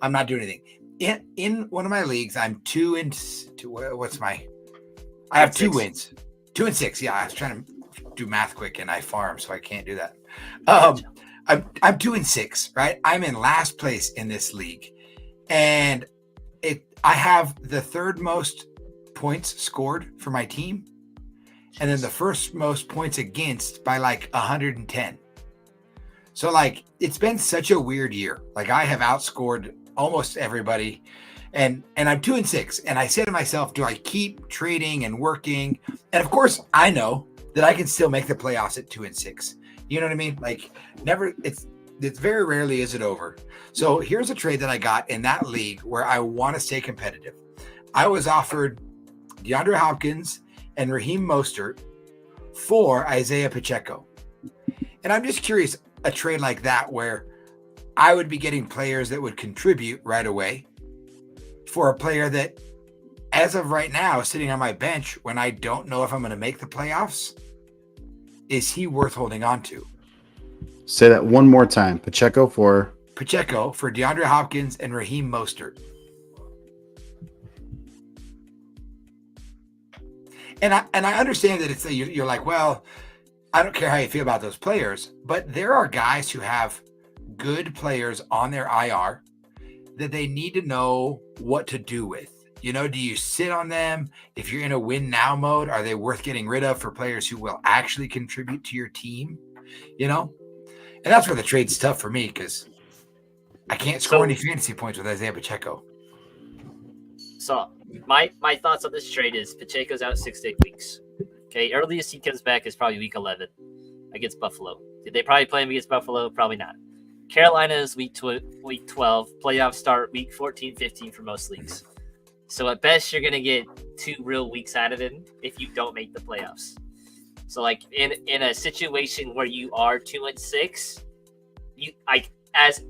doing anything. In one of my leagues, I'm 2-2. I have 2 wins. 2-6. Yeah, I was trying to do math quick and I farm, so I can't do that. I'm 2-6, right? I'm in last place in this league. And I have the third most points scored for my team, and then the first most points against by like 110. So like it's been such a weird year. Like I have outscored almost everybody, and I'm 2-6. And I said to myself, do I keep trading and working? And of course, I know that I can still make the playoffs at 2-6. You know what I mean? Like never. It's very rarely is it over. So here's a trade that I got in that league where I want to stay competitive. I was offered DeAndre Hopkins and Raheem Mostert for Isaiah Pacheco. And I'm just curious, a trade like that where I would be getting players that would contribute right away for a player that, as of right now, sitting on my bench when I don't know if I'm going to make the playoffs, is he worth holding on to? Say that one more time. Pacheco for DeAndre Hopkins and Raheem Mostert. And I understand that it's you're like, well, I don't care how you feel about those players, but there are guys who have good players on their IR that they need to know what to do with. Do you sit on them? If you're in a win now mode, are they worth getting rid of for players who will actually contribute to your team? And that's where the trade's tough for me because I can't score any fantasy points with Isaiah Pacheco. So my thoughts on this trade is Pacheco's out 6 to 8 weeks. Okay, earliest he comes back is probably week 11 against Buffalo. Did they probably play him against Buffalo? Probably not. Carolina is week 12. Playoffs start week 14, 15 for most leagues. So at best, you're gonna get 2 real weeks out of him if you don't make the playoffs. So like in a situation where you are 2-6, you like as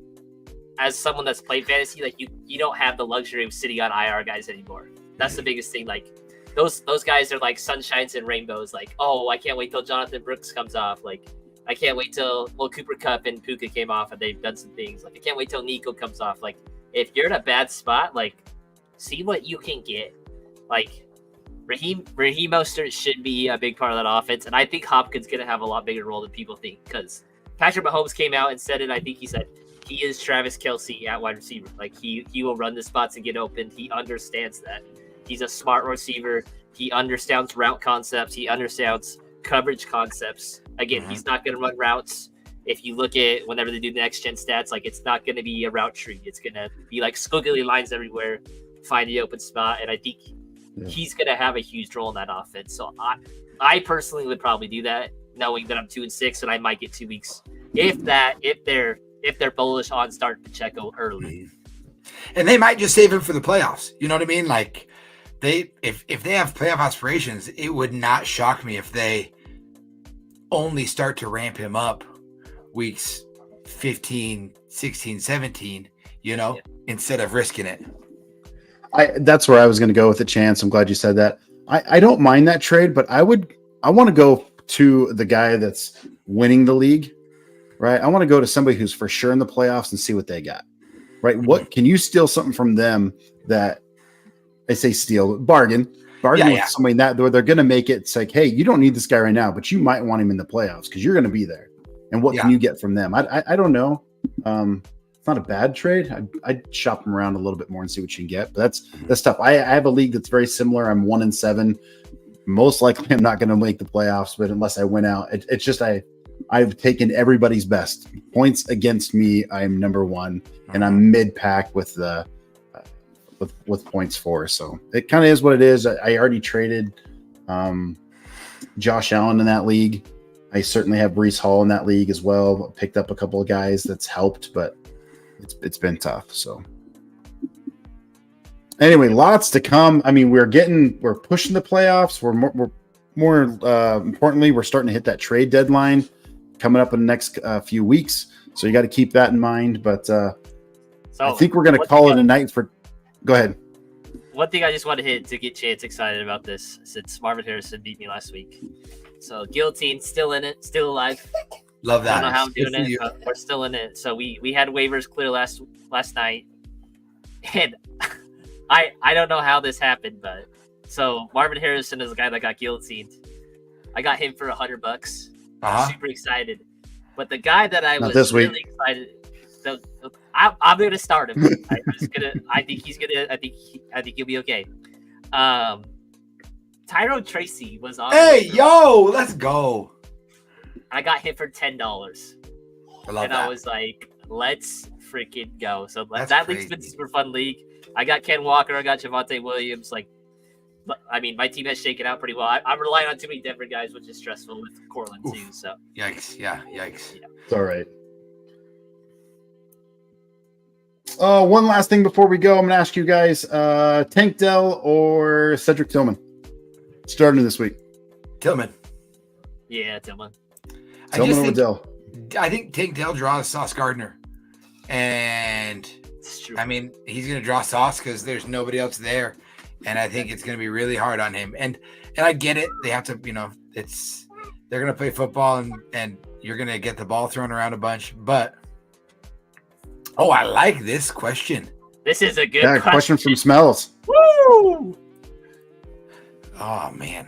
someone that's played fantasy, like you don't have the luxury of sitting on IR guys anymore. That's the biggest thing. Like those guys are like sunshines and rainbows. Like, oh, I can't wait till Jonathan Brooks comes off. Like I can't wait till Cooper Kupp and Puka came off and they've done some things. Like I can't wait till Nico comes off. Like if you're in a bad spot, like see what you can get. Like Raheem Mostert should be a big part of that offense, and I think Hopkins going to have a lot bigger role than people think because Patrick Mahomes came out and said it. I think he said he is Travis Kelce at wide receiver. Like he will run the spots and get open. He understands that. He's a smart receiver. He understands route concepts. He understands coverage concepts. Again, he's not going to run routes. If you look at whenever they do the next gen stats, like it's not going to be a route tree. It's going to be like squiggly lines everywhere. Find the open spot, and I think he's going to have a huge role in that offense. So I personally would probably do that, knowing that I'm 2-6 and I might get 2 weeks, if they're bullish on starting Pacheco early. And they might just save him for the playoffs. You know what I mean? Like if they have playoff aspirations, it would not shock me if they only start to ramp him up weeks 15, 16, 17, instead of risking it. That's where I was going to go with the chance. I'm glad you said that. I don't mind that trade, but I want to go to the guy that's winning the league, right? I want to go to somebody who's for sure in the playoffs and see what they got, right? What can you steal something from them that I say steal, bargain with somebody that they're going to make it. It's like, hey, you don't need this guy right now, but you might want him in the playoffs because you're going to be there. And what can you get from them? I don't know. It's not a bad trade. I'd shop them around a little bit more and see what you can get. But that's tough. I have a league that's very similar. I'm 1-7. Most likely, I'm not going to make the playoffs, but unless I win out, it's just I've taken everybody's best points against me. I'm number 1, and I'm mid pack with points for. So it kind of is what it is. I already traded Josh Allen in that league. I certainly have Breece Hall in that league as well. Picked up a couple of guys that's helped, but it's been tough. So anyway, lots to come. I mean, we're pushing the playoffs. We're more importantly, we're starting to hit that trade deadline. coming up in the next few weeks. So you got to keep that in mind. But So I think we're going to call it a night for. Go ahead. One thing I just want to hit to get Chance excited about this, since Marvin Harrison beat me last week. So Guillotine still in it, still alive. Love I that. don't know how I'm doing Good for it, you. but we're still in it. So we had waivers clear last night, and I don't know how this happened, but so Marvin Harrison is the guy that got guillotined. I got him for $100. Uh-huh. Super excited, but the guy that I Not was this week. really excited. I'm gonna start him. I think he'll be okay. Tyrone Tracy was on. Hey, yo, let's go. I got him for $10. I love And that. I was like, let's freaking go. So That's that league's been crazy. super fun league. I got Ken Walker. I got Javonte Williams. Like, I mean, my team has shaken out pretty well. I'm relying on too many Denver guys, which is stressful with Cortland Oof. too. So Yikes. Yeah, yikes. It's all right. One last thing before we go, I'm going to ask you guys: Tank Dell or Cedric Tillman starting this week? Tillman. yeah, Tillman. Tillman or Dell? I think Tank Dell draws Sauce Gardner. And It's true. I mean, he's going to draw Sauce because there's nobody else there. And I think it's going to be really hard on him. And I get it. They have to, they're going to play football and you're going to get the ball thrown around a bunch. But, I like this question. This is a good Yeah, question from Smells. Woo! Oh, man.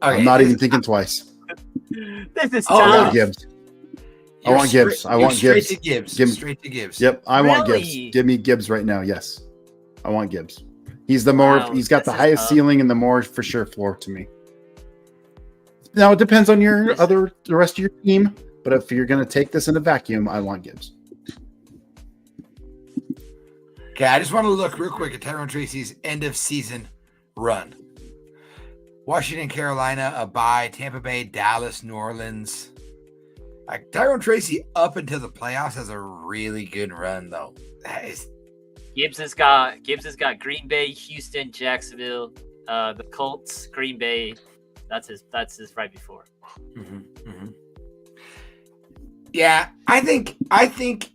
I'm not even thinking twice. This is Oh, I want tough. Gibbs. I want Gibbs. I want straight Gibbs. to Gibbs. Give me- Straight to Gibbs. Yep, I want Really? Gibbs. Give me Gibbs right now. Yes, I want Gibbs. He's the more. Wow, he's got the this is highest tough. ceiling and the more for sure floor to me. Now it depends on the rest of your team, but if you're going to take this in a vacuum, I want Gibbs. Okay, I just want to look real quick at Tyrone Tracy's end of season run. Washington, Carolina, a bye, Tampa Bay, Dallas, New Orleans. Like Tyrone Tracy up until the playoffs has a really good run though. That is Gibbs has got Green Bay, Houston, Jacksonville, the Colts, Green Bay. That's his right before. Yeah, I think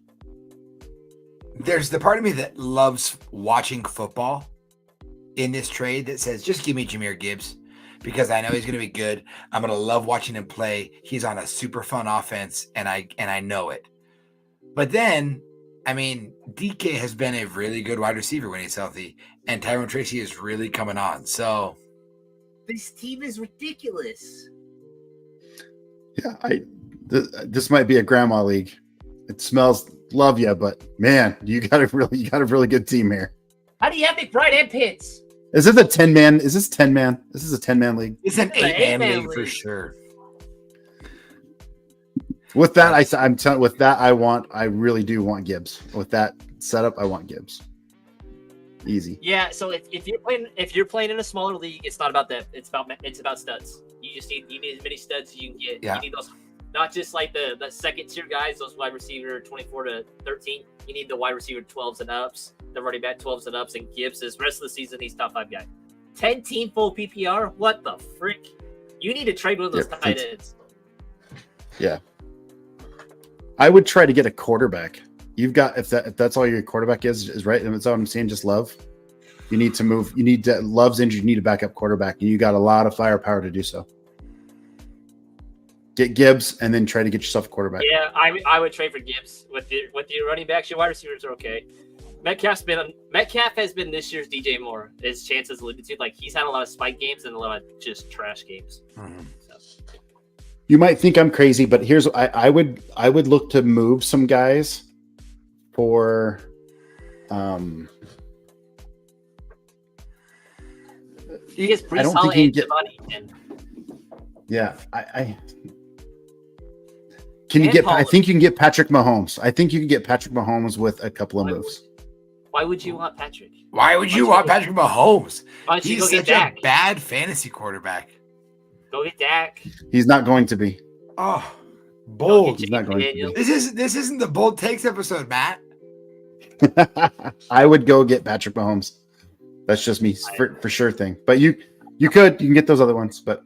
there's the part of me that loves watching football in this trade that says, just give me Jahmyr Gibbs because I know he's going to be good. I'm going to love watching him play. He's on a super fun offense, and I know it. But then, I mean, DK has been a really good wide receiver when he's healthy, and Tyrone Tracy is really coming on. So This team is ridiculous. Yeah, this might be a grandma league. It Smells. Love you, but man, you got a really good team here. How do you have McBride and Pitts? Is this a 10-man? Is this 10-man? This is a 10-man league. it's an It's an 8-man eight-man league for league. sure. With that, I really do want Gibbs. With that setup, I want Gibbs. Easy. Yeah, so if you're playing in a smaller league, it's not about that. It's about studs. You need as many studs as you can get. Yeah. You need those, not just like the second tier guys, those wide receiver 24 to 13. You need the wide receiver 12s and ups, the running back 12s and ups, and Gibbs is rest of the season he's top 5 guy. 10 team full PPR. What the frick? You need to trade one of those Yeah, tight ends. Yeah. I would try to get a quarterback. You've got if that's all your quarterback is right, and that's all I'm saying, just Love. You need to move. You need to Love's injured. You need a backup quarterback, and you got a lot of firepower to do so. Get Gibbs, and then try to get yourself a quarterback. Yeah, I would trade for Gibbs with your running backs. Your wide receivers are okay. Metcalf has been this year's DJ Moore. His chances alluded to, like he's had a lot of spike games and a lot of just trash games. So, You might think I'm crazy, but here's I would look to move some guys for he gets I pretty don't solid think he can and yeah, I can you And get I Pollard. think you can get Patrick Mahomes. I think you can get Patrick Mahomes with a couple of moves. Why would you want Patrick? Why would you want Patrick Mahomes? Why don't you He's go get such a Dak? bad fantasy quarterback. Go get Dak. He's not going to be. Oh, Go bold. get He's not Chase going to Daniels. This isn't the bold takes episode, Matt. I would go get Patrick Mahomes. That's just me for sure thing. But you can get those other ones, but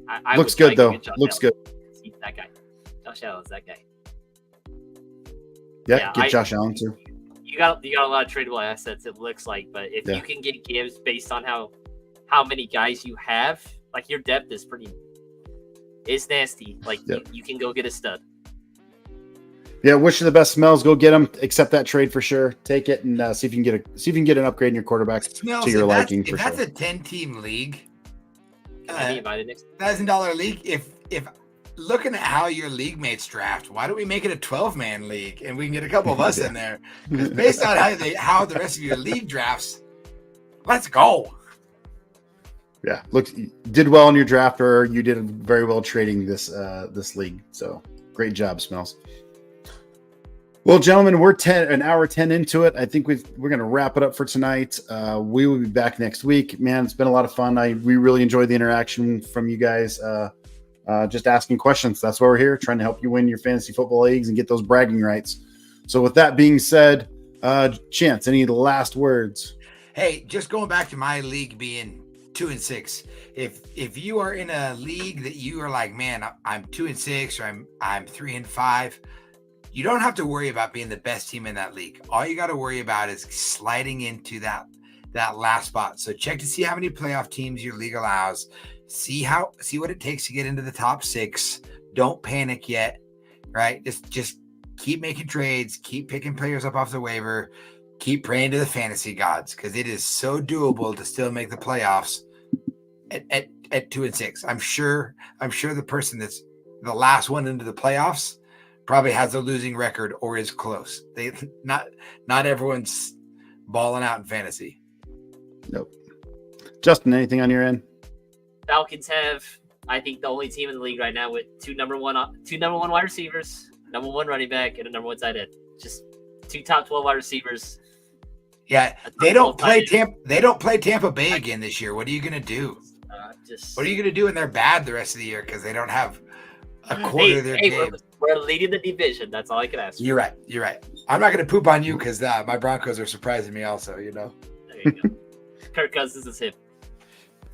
I Looks would good try to though. get Josh Looks Allen. good. See that guy. Josh Allen's that guy. Yeah, Yeah, get Josh Allen too. You got a lot of tradable assets. It looks like, but if Yeah. you can get Gibbs based on how many guys you have, like your depth is it's nasty. Like Yep. you can go get a stud. Yeah, wish you the best, Smells. Go get him. Accept that trade for sure. Take it and see if you can get an upgrade in your quarterback Smells, to your if that's- liking for if that's sure. a 10-team league, Maybe invited next. $1,000 league. If looking at how your league mates draft, why don't we make it a 12-man league and we can get a couple of us in there? 'Cause based on how the rest of your league drafts, let's go. Yeah, look, you did well in your draft, or you did very well trading this league. So great job, Smells. Well, gentlemen, we're an hour 10 into it. I think we're going to wrap it up for tonight. We will be back next week. Man, it's been a lot of fun. We really enjoyed the interaction from you guys. Just asking questions. That's why we're here, trying to help you win your fantasy football leagues and get those bragging rights. So with that being said, Chance, any last words? Hey, just going back to my league being 2-6. If you are in a league that you are like, man, I'm 2-6 or I'm 3-5, you don't have to worry about being the best team in that league. All you got to worry about is sliding into that last spot. So check to see how many playoff teams your league allows. See what it takes to get into the top 6. Don't panic yet, right? Just keep making trades, keep picking players up off the waiver, keep praying to the fantasy gods, because it is so doable to still make the playoffs at 2-6. I'm sure the person that's the last one into the playoffs probably has a losing record or is close. Not everyone's balling out in fantasy. Nope. Justin, anything on your end? Falcons have, I think, the only team in the league right now with two number one wide receivers, number one running back, and a number one tight end. Just two top 12 wide receivers. Yeah, they don't play Tampa Bay again this year. What are you gonna do? What are you gonna do when they're bad the rest of the year because they don't have a quarter of their game? We're leading the division. That's all I can ask for. You're right. I'm not gonna poop on you because my Broncos are surprising me also. You know. There you go. Kirk Cousins is him.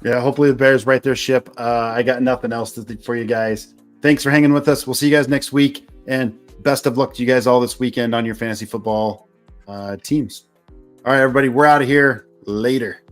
Yeah, hopefully the Bears right their ship. I got nothing else for you guys. Thanks for hanging with us. We'll see you guys next week, and best of luck to you guys all this weekend on your fantasy football teams. All right, everybody, we're out of here. Later.